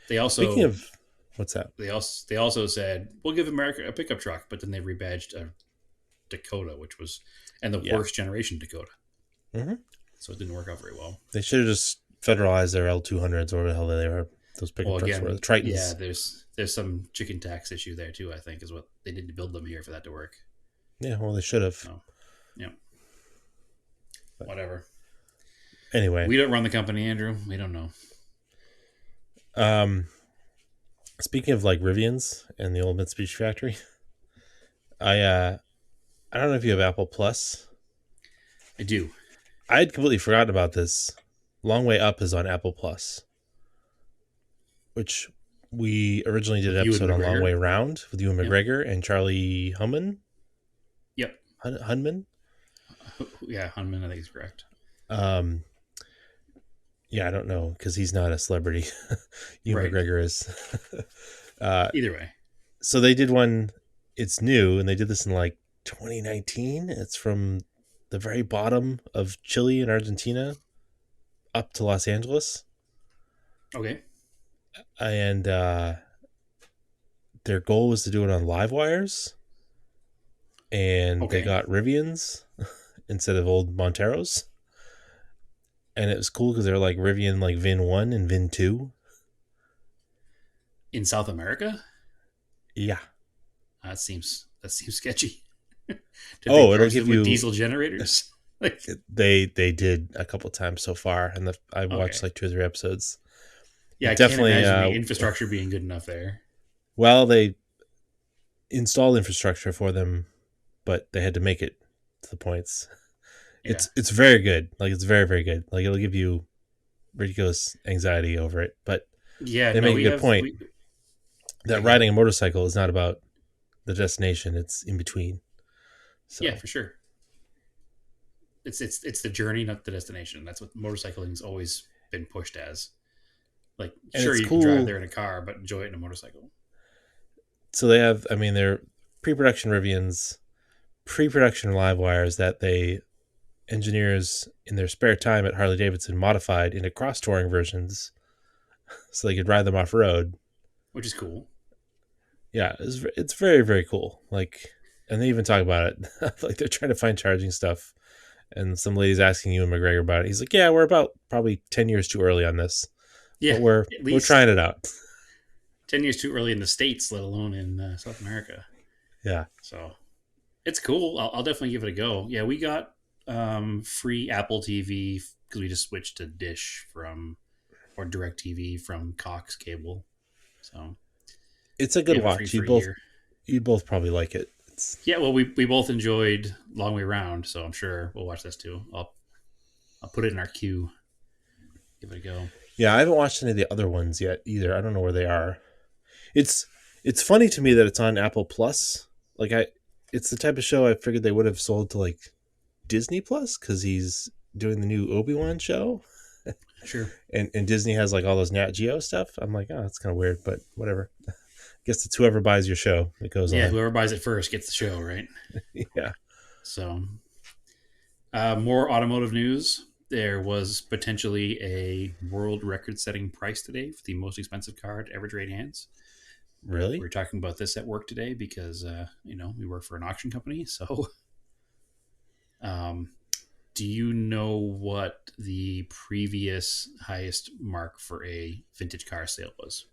B: They
A: speaking
B: also
A: of what's that?
B: they also said we'll give America a pickup truck, but then they rebadged a Dakota, which was and the
A: Yeah.
B: worst generation Dakota,
A: Mm-hmm.
B: so it didn't work out very well.
A: They should have just federalized their L200s or whatever the hell they were. Those pickup
B: Well,
A: trucks were the
B: again, yeah,
A: Tritons.
B: there's some chicken tax issue there too. I think is what they did to build them here for that to work.
A: Yeah, well, they should have.
B: So, yeah,
A: But
B: whatever.
A: anyway,
B: We don't run the company, Andrew. We don't know.
A: um, speaking of like Rivians and the old Mitsubishi factory, I don't know if you have Apple Plus.
B: I do.
A: I had completely forgotten about this. Long Way Up is on Apple Plus, which we originally did
B: With
A: an
B: you and
A: episode on Long Way
B: McGregor.
A: Round with Ewan
B: Yep.
A: McGregor and Charlie Hunnam.
B: Yep.
A: Hunman.
B: Yeah, Hunman, I think is correct.
A: Um, yeah, I don't know because he's not a celebrity. Ewan
B: Right.
A: McGregor is. uh,
B: Either way.
A: so they did one. It's new, and they did this in like 2019. It's from the very bottom of Chile and Argentina up to Los Angeles,
B: Okay.
A: and their goal was to do it on live wires, and they
B: Okay.
A: got Rivians instead of old Monteros, and it was cool because they're like Rivian like VIN 1 and VIN 2.
B: In South America,
A: Yeah.
B: that seems sketchy. Did they
A: Oh, it'll
B: charge
A: give
B: them with
A: you
B: diesel generators? Like,
A: They did a couple times so far, and I've watched
B: okay,
A: like 2 or 3 episodes.
B: yeah, I
A: It
B: can't
A: definitely
B: imagine the infrastructure being good enough there.
A: well, they installed infrastructure for them, but they had to make it to the points.
B: Yeah,
A: It's very good. Like it's very very good. Like it'll give you ridiculous anxiety over it, but
B: yeah.
A: they
B: No,
A: make a
B: we
A: good
B: have
A: point
B: we.
A: that
B: Yeah, go ahead.
A: riding a motorcycle is not about the destination; it's in between.
B: Yeah,
A: So,
B: for sure. It's the journey, not the destination. That's what motorcycling's always been pushed as. Like,
A: and
B: sure,
A: it's
B: you can drive
A: cool.
B: there in a car, but enjoy it in a motorcycle.
A: So they have, I mean, they're pre-production Rivians, pre-production live wires that they engineers in their spare time at Harley Davidson modified into cross touring versions so they could ride them off road.
B: Which is cool.
A: Yeah, it's very very cool. Like, and they even talk about it. Like they're trying to find charging stuff, and some lady's asking Ewan McGregor about it. He's like, "Yeah, we're about probably 10 years too early on this,
B: Yeah,
A: but we're
B: at
A: we're
B: least
A: trying it out."
B: 10 years too early in the states, let alone in South America.
A: Yeah,
B: So it's cool. I'll definitely give it a go. Yeah, we got free Apple TV because we just switched to Dish from or Direct TV from Cox Cable. So
A: it's a
B: we
A: good
B: have it free
A: watch.
B: for a year.
A: You'd both probably like it. It's
B: Yeah, well, we both enjoyed Long Way Round, so I'm sure we'll watch this too. I'll put it in our queue. Give it a go.
A: Yeah, I haven't watched any of the other ones yet either. I don't know where they are. It's it's funny to me that it's on Apple Plus. Like it's the type of show I figured they would have sold to like Disney Plus because he's doing the new Obi-Wan show,
B: Sure.
A: and Disney has like all those Nat Geo stuff. I'm like, oh, that's kind of weird, but whatever. I guess it's whoever buys your show that goes
B: Yeah,
A: on.
B: whoever buys it first gets the show, right?
A: Yeah,
B: So, more automotive news. There was potentially a world record setting price today for the most expensive car to ever trade hands. We
A: really?
B: were talking about this at work today because, we work for an auction company. So, um, do you know what the previous highest mark for a vintage car sale was?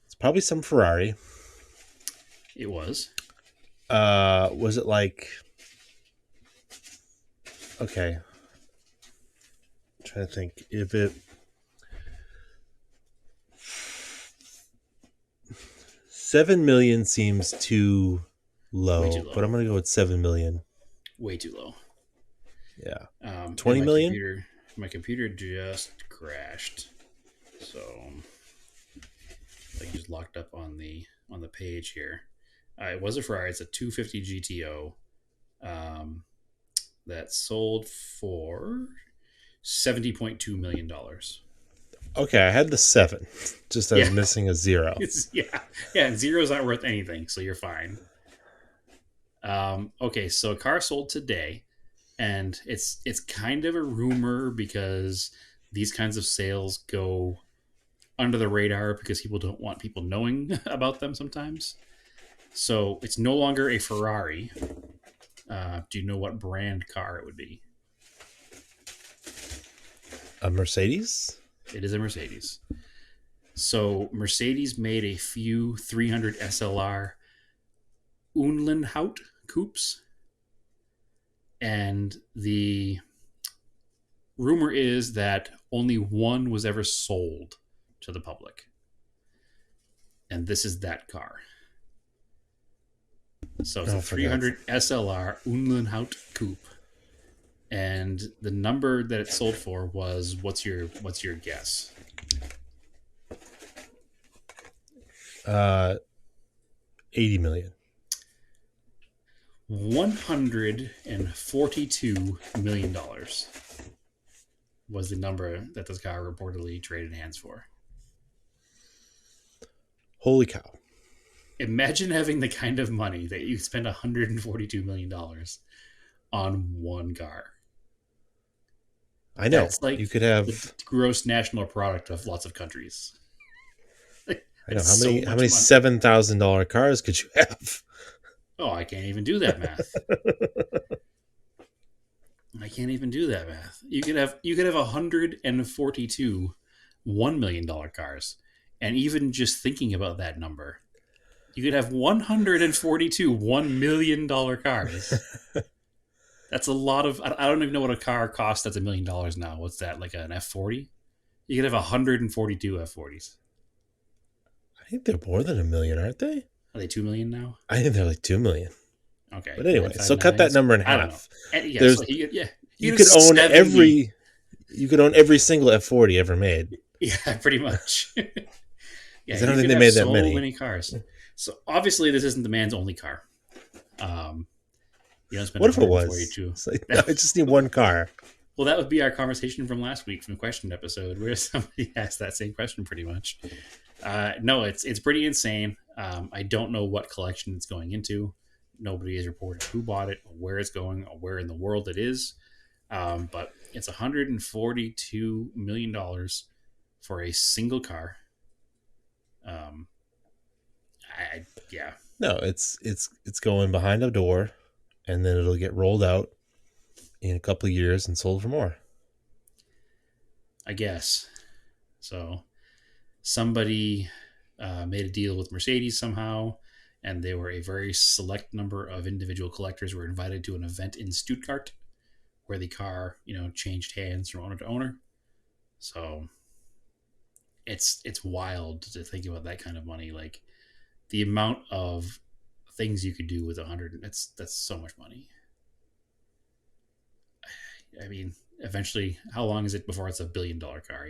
A: It's probably some Ferrari.
B: It was.
A: Was it like okay? I'm trying to think if it 7 million seems too
B: Way too
A: low, but
B: low.
A: I'm gonna go with 7 million.
B: Way too low.
A: Yeah,
B: And
A: 20 million.
B: my computer just crashed. So like just locked up on the page here. It was a Ferrari. It's a 250 GTO that sold for $70.2 million.
A: Okay, I had the seven. Just I was
B: Yeah,
A: missing a zero.
B: yeah. And zero's not worth anything, so you're fine. Okay, so a car sold today, and it's kind of a rumor because these kinds of sales go under the radar because people don't want people knowing about them sometimes. So it's no longer a Ferrari. Do you know what brand car it would be?
A: A Mercedes.
B: It is a Mercedes. So Mercedes made a few 300 SLR Unlenhaut coupes, and the rumor is that only one was ever sold to the public, and this is that car. So it's a
A: Oh, for God's
B: 300 SLR Unlenhaut coupe, and the number that it sold for was what's your guess?
A: uh, 80 million.
B: $142 million was the number that this car reportedly traded hands for.
A: Holy cow!
B: Imagine having the kind of money that you spend $142 million on one car.
A: I know
B: That's like
A: you could
B: the
A: have.
B: gross national product of lots of countries.
A: I know
B: That's so
A: how
B: much
A: many
B: money.
A: $7,000 cars could you have?
B: Oh, I can't even do that math. I can't even do that math. You could have 142 $1 million cars, and even just thinking about that number, You could have 142 $1 million cars. That's a lot of. I don't even know what a car costs that's $1 million now. What's that, like an F40? You could have 142 F40s.
A: I think they're more than a million, aren't they?
B: Are they 2 million now?
A: I think they're like 2 million.
B: Okay,
A: But anyway, so cut that
B: 959s.
A: number in
B: I don't know.
A: half.
B: And yeah, so
A: There's
B: yeah,
A: you
B: you have
A: could own
B: 70.
A: every single F40 ever made.
B: Yeah, pretty much. Yeah,
A: Because I don't
B: you
A: think
B: could
A: they
B: have
A: made that
B: so
A: many.
B: many cars. So obviously, this isn't the man's only car. Um, you don't spend
A: What if it was?
B: 142.
A: It's like,
B: That,
A: I just need one car.
B: well, that would be our conversation from last week from the question episode, where somebody asked that same question, pretty much. No, it's pretty insane. I don't know what collection it's going into. Nobody has reported who bought it, or where it's going, or where in the world it is. But it's $142 million for a single car. Um, yeah,
A: No, it's going behind a door, and then it'll get rolled out in a couple of years and sold for more.
B: I guess. So somebody made a deal with Mercedes somehow, and there were a very select number of individual collectors were invited to an event in Stuttgart where the car, changed hands from owner to owner. So it's wild to think about that kind of money. Like the amount of things you could do with 100. That's so much money. I mean, eventually, how long is it before it's $1 billion car?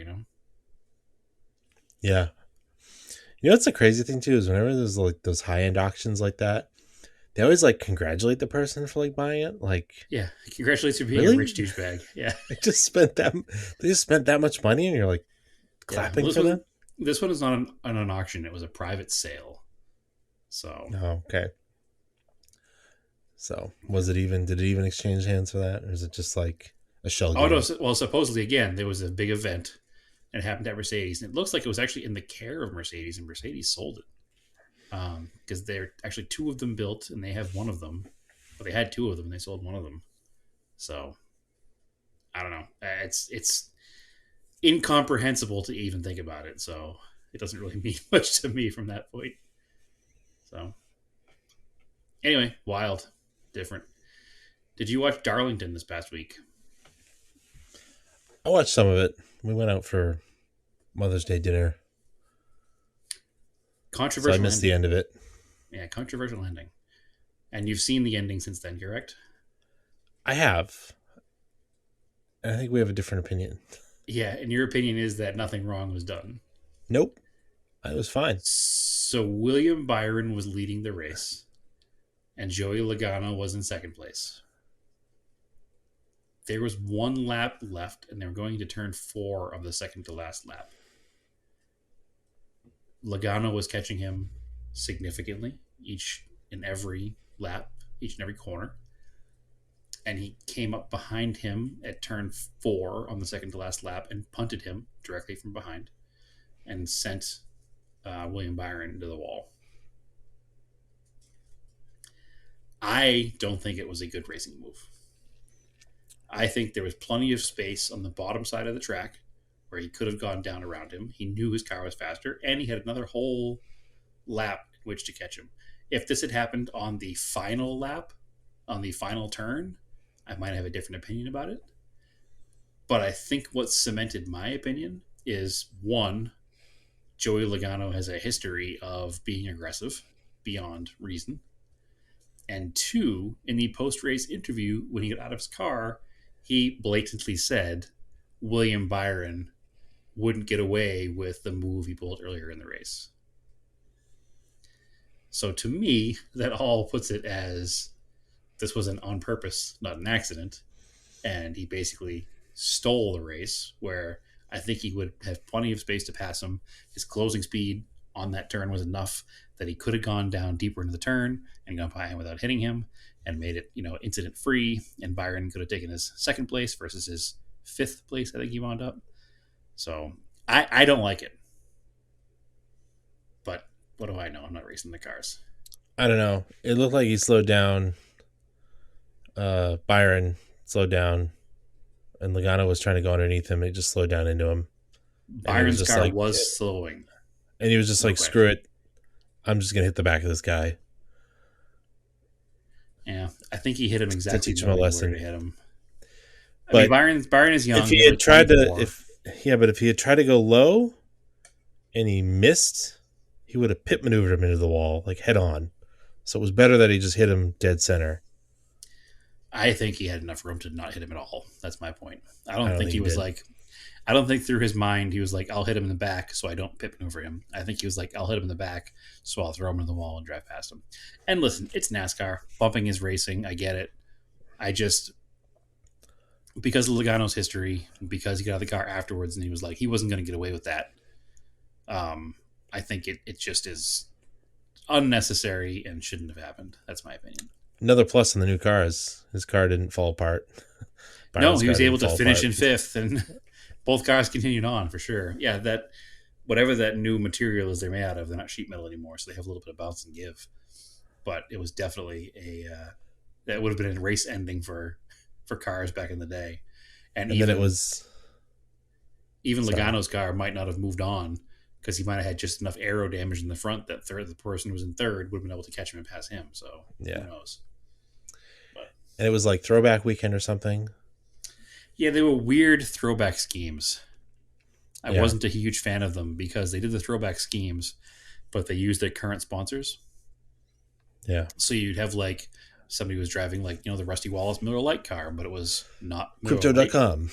A: Yeah. You know what's the crazy thing too is whenever there's like those high end auctions like that, they always like congratulate the person for like buying it. Like,
B: Yeah, congratulations for being a
A: really?
B: rich douchebag. Yeah,
A: They just spent that. They just spent that much money, and you're like
B: yeah. Well,
A: clapping for them.
B: this one is not an auction. It was a private sale. So
A: Oh, okay. So was it even? Did it even exchange hands for that, or is it just like a shell
B: oh no,
A: game?
B: well supposedly again there was a big event and it happened at Mercedes, and it looks like it was actually in the care of Mercedes, and Mercedes sold it because they're actually two of them built, and they have one of them. But they had two of them, and they sold one of them. So I don't know. It's incomprehensible to even think about it. So it doesn't really mean much to me from that point. So anyway, wild, different. Did you watch Darlington this past week?
A: I watched some of it. We went out for Mother's Day dinner, so I
B: Controversial
A: missed the
B: ending.
A: end of it.
B: Yeah, controversial ending. And you've seen the ending since then, correct?
A: I have, and I think we have a different opinion.
B: Yeah, and your opinion is that nothing wrong was done.
A: Nope, I was fine.
B: So William Byron was leading the race, and Joey Logano was in second place. There was one lap left, and they were going to turn 4 of the second to last lap. Logano was catching him significantly each and every lap, each and every corner. And he came up behind him at turn 4 on the second to last lap and punted him directly from behind and sent William Byron into the wall. I don't think it was a good racing move. I think there was plenty of space on the bottom side of the track where he could have gone down around him. He knew his car was faster, and he had another whole lap in which to catch him. If this had happened on the final lap, on the final turn, I might have a different opinion about it. But I think what cemented my opinion is one, Joey Logano has a history of being aggressive beyond reason. And two, in the post race interview, when he got out of his car, he blatantly said William Byron wouldn't get away with the move he pulled earlier in the race. So to me, that all puts it as this was an on purpose, not an accident. And he basically stole the race where I think he would have plenty of space to pass him. His closing speed on that turn was enough that he could have gone down deeper into the turn and gone by him without hitting him and made it, incident free. And Byron could have taken his second place versus his 5th place, I think he wound up. So I don't like it. But what do I know? I'm not racing the cars.
A: I don't know. It looked like he slowed down. Byron slowed down, and Logano was trying to go underneath him. It just slowed down into him, and he was
B: Byron's
A: just
B: car
A: like,
B: was slowing.
A: and he was just
B: No
A: like, screw
B: question.
A: it. I'm just gonna hit the back of this guy
B: Yeah, I think he hit him
A: to
B: exactly
A: teach him a
B: knowing where to
A: lesson.
B: hit him. I mean,
A: But
B: Byron is
A: if
B: young.
A: he
B: He's
A: had
B: only
A: tried to,
B: 24.
A: if yeah, but if he had tried to go low and he missed, he would have pit maneuvered him into the wall like head on. So it was better that he just hit him dead center.
B: I think he had enough room to not hit him at all. That's my point. I
A: I
B: don't
A: don't
B: think
A: think
B: he
A: he
B: was
A: did.
B: like, I don't think through his mind he was like, I'll hit him in the back so I don't pip maneuver him. I think he was like, I'll hit him in the back so I'll throw him into the wall and drive past him. And listen, it's NASCAR. Bumping is racing. I get it. I just, because of Logano's history, because he got out of the car afterwards and he was like, he wasn't going to get away with that. Um, I think it just is unnecessary and shouldn't have happened. That's my opinion.
A: Another plus in the new car is his car didn't fall apart.
B: No,
A: Byron's
B: he
A: car
B: was able
A: didn't
B: to
A: fall
B: finish
A: apart.
B: in fifth, and both cars continued on for sure. Yeah, that whatever that new material is they're made out of, they're not sheet metal anymore, so they have a little bit of bounce and give. But it was definitely a that would have been a race ending for cars back in the day, and
A: And then it
B: even
A: was
B: even
A: sorry.
B: Logano's car might not have moved on because he might have had just enough aero damage in the front that the person who was in third would have been able to catch him and pass him. So who
A: Yeah.
B: knows? But
A: And it was like throwback weekend or something.
B: yeah, they were weird throwback schemes. I
A: Yeah.
B: wasn't a huge fan of them because they did the throwback schemes, but they used their current sponsors.
A: Yeah.
B: So you'd have like somebody was driving like the Rusty Wallace Miller Lite car, but it was not Miller Lite.
A: Crypto.com.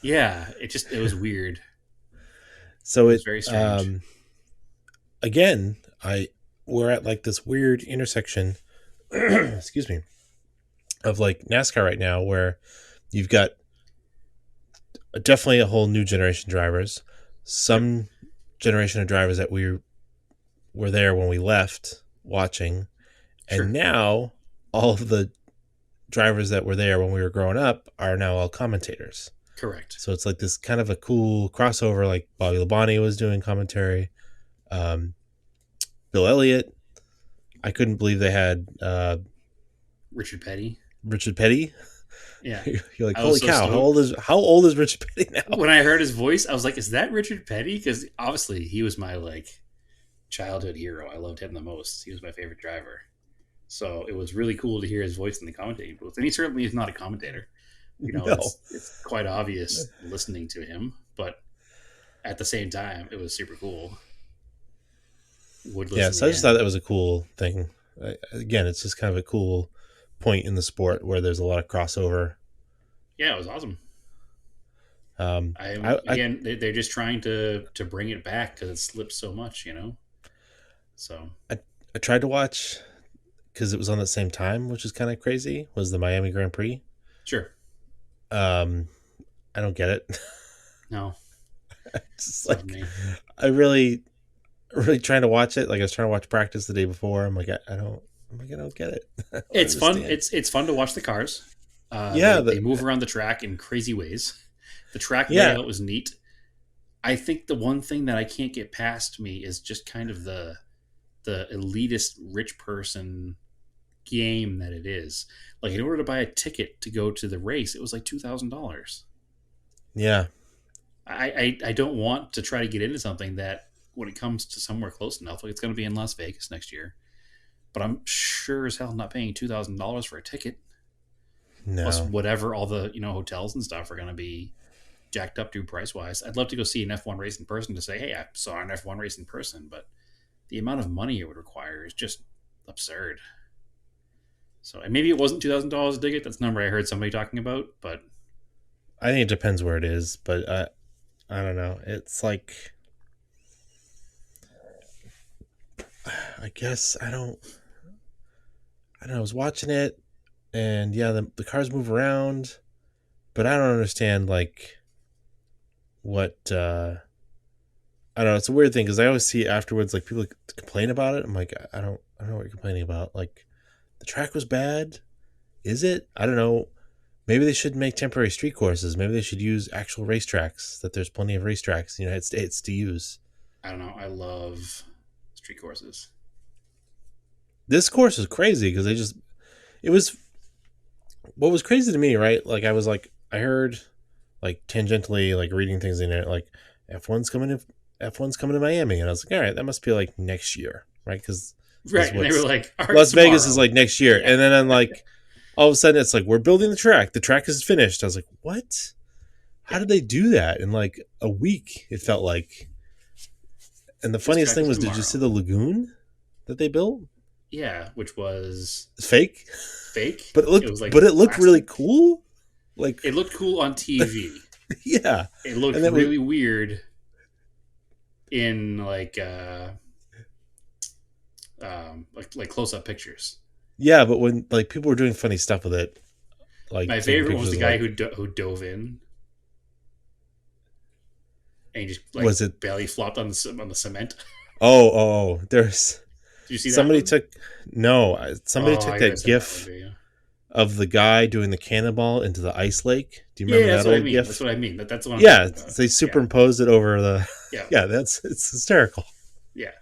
B: Yeah, it was weird.
A: So
B: It was
A: it
B: very strange.
A: again, I we're at like this weird intersection excuse me, of like NASCAR right now where you've got definitely a whole new generation of drivers,
B: Yep,
A: some generation of drivers that we were there when we left watching, and
B: sure,
A: now all of the drivers that were there when we were growing up are now all commentators.
B: correct.
A: So it's like this kind of a cool crossover. Like Bobby Labonte was doing commentary, um, Bill Elliott. I couldn't believe they had
B: Richard Petty.
A: Richard Petty.
B: Yeah,
A: You're like,
B: I was
A: holy
B: so
A: cow!
B: stoked
A: How old is Richard Petty now?
B: when I heard his voice. I was like, "Is that Richard Petty?" Because obviously he was my like childhood hero. I loved him the most. He was my favorite driver. So it was really cool to hear his voice in the commentating booth. And he certainly is not a commentator.
A: No.
B: It's quite obvious listening to him, but at the same time, it was super cool. Would
A: Yeah.
B: listen
A: So I just thought
B: again.
A: that was a cool thing. Again, it's just kind of a cool point in the sport where there's a lot of crossover.
B: Yeah, it was awesome. I
A: I
B: again, they're just trying to bring it back because it slipped so much. So
A: I, I tried to watch because it was on the same time, which is kind of crazy. Was the Miami Grand Prix?
B: sure,
A: Um, I don't get it.
B: no,
A: It's just
B: not
A: like
B: me.
A: I really trying to watch it. Like I was trying to watch practice the day before. I'm like, I don't. I'm like, I don't get it. I don't
B: It's fun.
A: understand.
B: It's fun to watch the cars.
A: Yeah,
B: They move around the track in crazy ways. The track
A: yeah,
B: layout was neat. I think the one thing that I can't get past me is just kind of the elitist rich person game that it is. Like in order to buy a ticket to go to the race, it was like $2,000.
A: yeah.
B: I don't want to try to get into something that when it comes to somewhere close enough, like it's going to be in Las Vegas next year, but I'm sure as hell not paying $2,000 for a ticket. Plus
A: No,
B: whatever all the hotels and stuff are going to be jacked up to price wise. I'd love to go see an F1 race in person to say, hey, I saw an F1 race in person, but the amount of money it would require is just absurd. So, and maybe it wasn't $2,000 a ticket. That's the number I heard somebody talking about, but
A: I think it depends where it is, but I don't know. It's like I guess I don't know. I was watching it, and yeah, the cars move around, but I don't understand like what I don't know. It's a weird thing because I always see afterwards like people complain about it. I'm like, I don't know what you're complaining about. Like the track was bad. Is it? I don't know. Maybe they should make temporary street courses. Maybe they should use actual racetracks. That there's plenty of racetracks in the United States to use.
B: I don't know. I love street courses.
A: This course is crazy because it was what was crazy to me, right? Like I was like I heard like tangentially like reading things in it like F1's coming to Miami, and I was like, all right, that must be like next year. right? Because
B: Right. And they were
A: what's
B: like, all right,
A: Las Vegas is
B: tomorrow.
A: like next year,
B: Yeah.
A: and then I'm like, all of a sudden it's like we're building the track. The track is finished. I was like, what? How
B: Yeah.
A: did they do that in like a week? It felt like. And the
B: This
A: funniest
B: track
A: thing
B: is
A: was, did you see
B: tomorrow.
A: the lagoon that they built?
B: Yeah. Which was
A: It's fake,
B: fake.
A: but it
B: It
A: looked
B: was like
A: but it looked really
B: plastic.
A: cool. Like,
B: It looked cool on TV.
A: yeah,
B: It looked
A: and then we
B: really weird in like close up pictures.
A: yeah, but when like people were doing funny stuff with it, like
B: My
A: taking
B: favorite was
A: pictures
B: the
A: of
B: guy
A: like,
B: who dove in and he just like
A: was it?
B: belly flopped on the cement.
A: There's
B: Did you see that
A: somebody
B: one?
A: took no, somebody
B: Oh,
A: took
B: I gotta
A: that
B: send that one
A: GIF
B: to you.
A: of the guy doing the cannonball into the ice lake. Do you
B: Yeah,
A: remember
B: that's
A: that
B: what I
A: old
B: mean. That's
A: GIF?
B: what I mean. That's the one I'm
A: Yeah,
B: talking about.
A: they
B: Yeah,
A: superimposed it over the.
B: yeah,
A: Yeah, it's hysterical.
B: yeah.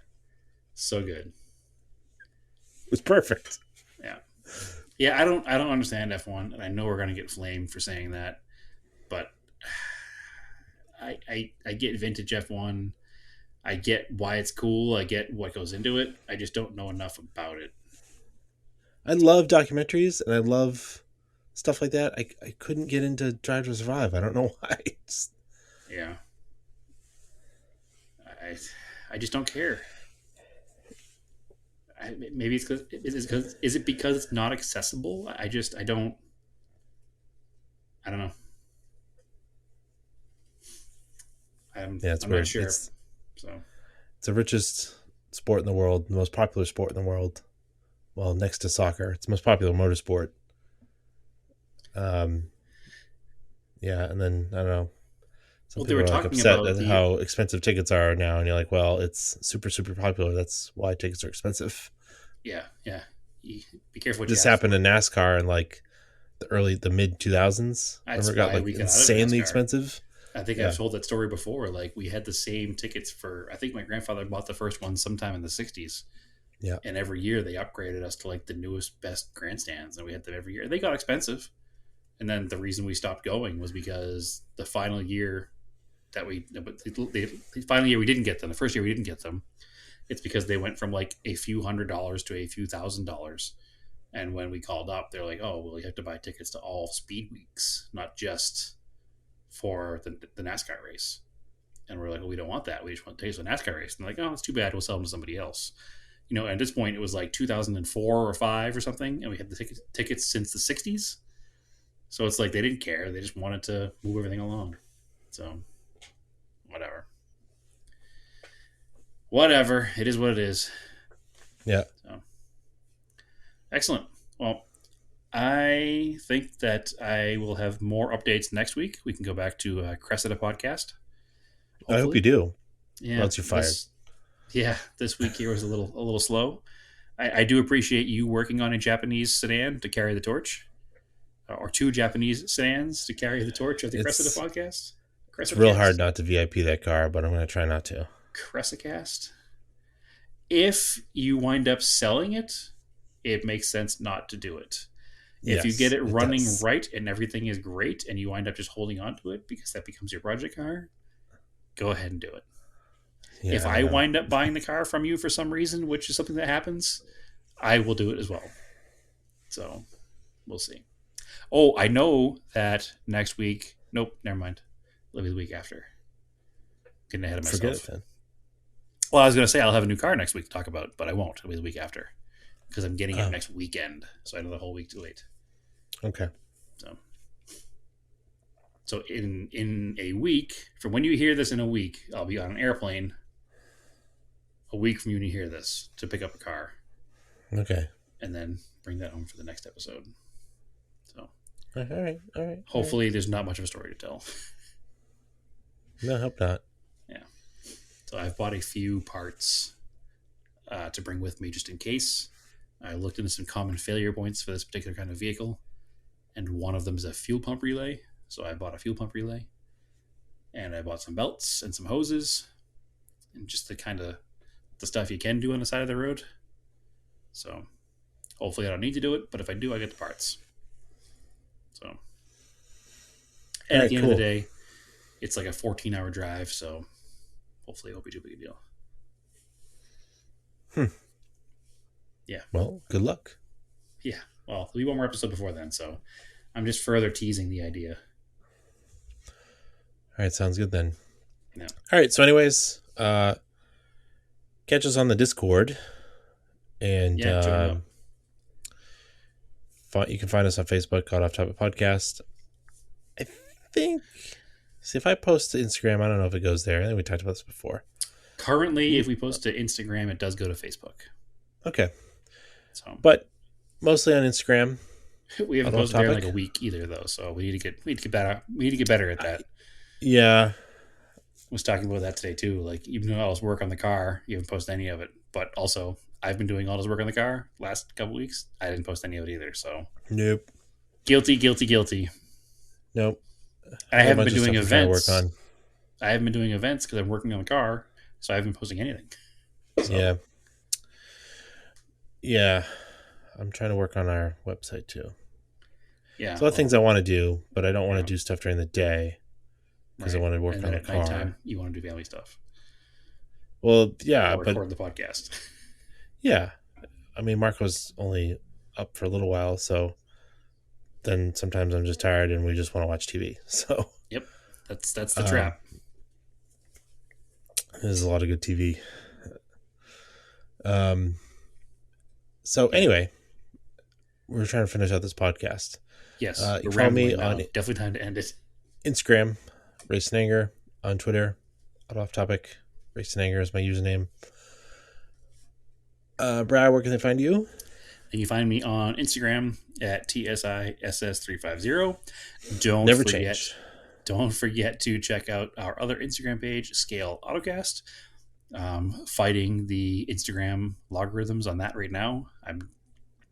B: So good.
A: It was perfect.
B: Yeah, yeah. I don't understand F1, and I know we're gonna get flamed for saying that, but I get vintage F1. I get why it's cool. I get what goes into it. I just don't know enough about it.
A: I love documentaries and I love stuff like that. I couldn't get into Drive to Survive. I don't know why.
B: Yeah, I I just don't care. Maybe it's because is it because it's not accessible? I don't know.
A: Yeah, it's
B: I'm not
A: weird.
B: sure. So
A: It's the richest sport in the world, the most popular sport in the world. Well, next to soccer, it's the most popular motorsport. Um, yeah, and then I don't know. Some
B: well, they
A: people
B: were
A: are like
B: talking
A: upset
B: about
A: at
B: the
A: how expensive tickets are now, and you're like, well, it's super super popular. That's why tickets are expensive.
B: yeah, yeah. You, be careful what you
A: This
B: ask
A: happened
B: for.
A: in NASCAR in like the mid 2000s. Remember,
B: That's
A: it got
B: why
A: like
B: we got out of
A: insanely
B: NASCAR.
A: expensive.
B: I think I've
A: Yeah,
B: told that story before. Like we had the same tickets for. I think my grandfather bought the first one sometime in the '60s,
A: yeah.
B: and every year they upgraded us to like the newest, best grandstands, and we had them every year. They got expensive, and then the reason we stopped going was because the final year that the final year we didn't get them. The first year we didn't get them. It's because they went from like a few $100s to a few $1,000s. And when we called up, they're like, "Oh, well, you have to buy tickets to all speed weeks, not just for the NASCAR race." And we're like, "Well, we don't want that. We just want tickets to the NASCAR race." And they're like, "Oh, it's too bad. We'll sell them to somebody else." At this point, it was like 2004 or five or something, and we had the tickets since the '60s. So it's like they didn't care. They just wanted to move everything along. So whatever, whatever. It is what it is.
A: Yeah.
B: So excellent. Well, I think that I will have more updates next week. We can go back to Cressida podcast,
A: I hope you
B: hopefully.
A: do. Or
B: Yeah,
A: else you're fired.
B: this week here was a little slow. I do appreciate you working on a Japanese sedan to carry the torch, or two Japanese sedans to carry the torch of the Cressida
A: It's
B: podcast.
A: it's real hard
B: Cressicast,
A: not to VIP that car, but I'm gonna try not to.
B: Cressicast. If you wind up selling it, it makes sense not to do it. If you get
A: Yes,
B: it
A: it
B: running
A: does.
B: right and everything is great and you wind up just holding on to it because that becomes your project car, go ahead and do it. If
A: Yeah, I don't
B: I
A: know.
B: wind up buying the car from you for some reason, which is something that happens, I will do it as well. So we'll see. Oh, I know that next week. Nope, never mind. It'll be the week after. Getting ahead of
A: Forget it
B: myself.
A: then.
B: Well, I was going to say I'll have a new car next week to talk about, but I won't. It'll be the week after because I'm getting it
A: Oh,
B: next weekend. So I know the whole week too late.
A: okay.
B: So in a week, from when you hear this in a week, I'll be on an airplane a week from when you hear this to pick up a car
A: Okay.
B: and then bring that home for the next episode. So
A: All right. All right. All right.
B: hopefully there's not much of a story to tell.
A: No, I hope not.
B: Yeah. So I've bought a few parts to bring with me just in case. I looked into some common failure points for this particular kind of vehicle, and one of them is a fuel pump relay. So I bought a fuel pump relay, and I bought some belts and some hoses, and just the kind of the stuff you can do on the side of the road. So hopefully I don't need to do it, but if I do, I get the parts. So,
A: All
B: and at
A: right.
B: the end of the
A: Cool.
B: day, it's like a 14-hour drive, so hopefully it won't be too big a deal.
A: Hmm.
B: Yeah.
A: Well, good luck.
B: Yeah. Well, there'll be one more episode before then, so I'm just further teasing the idea.
A: All right, sounds good then.
B: No.
A: All right, so anyways, catch us on the Discord, and
B: Yeah, join up.
A: you can find us on Facebook, Caught Off Topic Podcast. I think, see, if I post to Instagram, I don't know if it goes there. I think we talked about this before.
B: Currently, if we post to Instagram, it does go to Facebook.
A: Okay,
B: So
A: but mostly on Instagram.
B: we haven't
A: Caught Off
B: posted there in like
A: Topic.
B: a week either, though. So we need to get better. We need to get better at that.
A: Yeah,
B: Was talking about that today too. Like even though I was work on the car, you haven't posted any of it. But also, I've been doing all this work on the car last couple weeks. I didn't post any of it either. So
A: nope,
B: guilty, guilty, guilty.
A: nope.
B: I
A: Got a
B: haven't
A: bunch
B: been
A: of
B: doing
A: stuff I'm trying to work
B: events.
A: on.
B: I haven't been doing events because I'm working on the car, so I haven't been posting anything. So
A: Yeah, yeah. I'm trying to work on our website too.
B: yeah,
A: There's a lot of things I want to do, but I don't want to
B: yeah,
A: do stuff during the day because I
B: right.
A: want to work
B: And
A: on
B: then
A: the
B: at
A: car.
B: nighttime, you want to do family stuff
A: Well, yeah,
B: or
A: but
B: record the podcast.
A: yeah. I mean, Marco's only up for a little while, so then sometimes I'm just tired and we just want to watch TV. So
B: Yep, that's the
A: um,
B: trap.
A: there's a lot of good TV. Um, so
B: Yeah.
A: anyway, we're trying to finish out this podcast.
B: Yes,
A: You
B: we're
A: can follow me
B: rambling
A: on
B: now. Definitely time to end it.
A: Instagram, Race and Anger, on Twitter, Off Topic, Race and Anger is my username. Brad, where can they find you?
B: And you find me on Instagram at TSISS350. Don't
A: Never
B: forget,
A: changed.
B: don't forget to check out our other Instagram page, Scale Autocast. Fighting the Instagram logarithms on that right now. I'm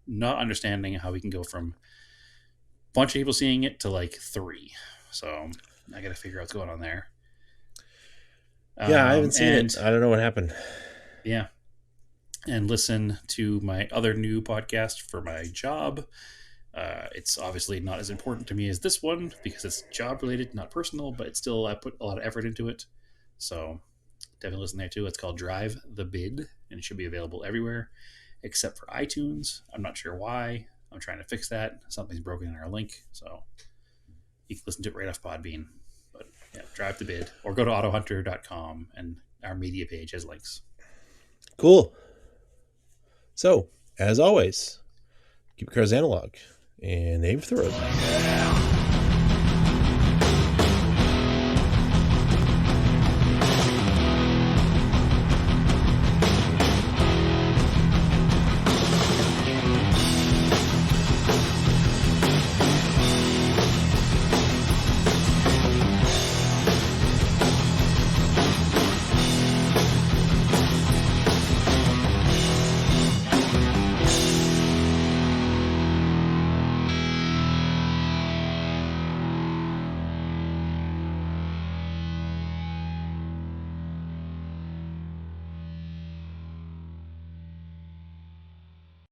B: not understanding how we can go from a bunch of people seeing it to like 3. So I got to figure out what's going on there.
A: Yeah, I haven't seen
B: And
A: it. I don't know what happened.
B: yeah, and listen to my other new podcast for my job. It's obviously not as important to me as this one because it's job related, not personal, but still I put a lot of effort into it. So definitely listen there too. It's called Drive the Bid, and it should be available everywhere except for iTunes. I'm not sure why. I'm trying to fix that. Something's broken in our link, so you can listen to it right off Podbean. But yeah, Drive the Bid, or go to autohunter.com, and our media page has links.
A: Cool. So, as always, keep your cars analog and aim for the road.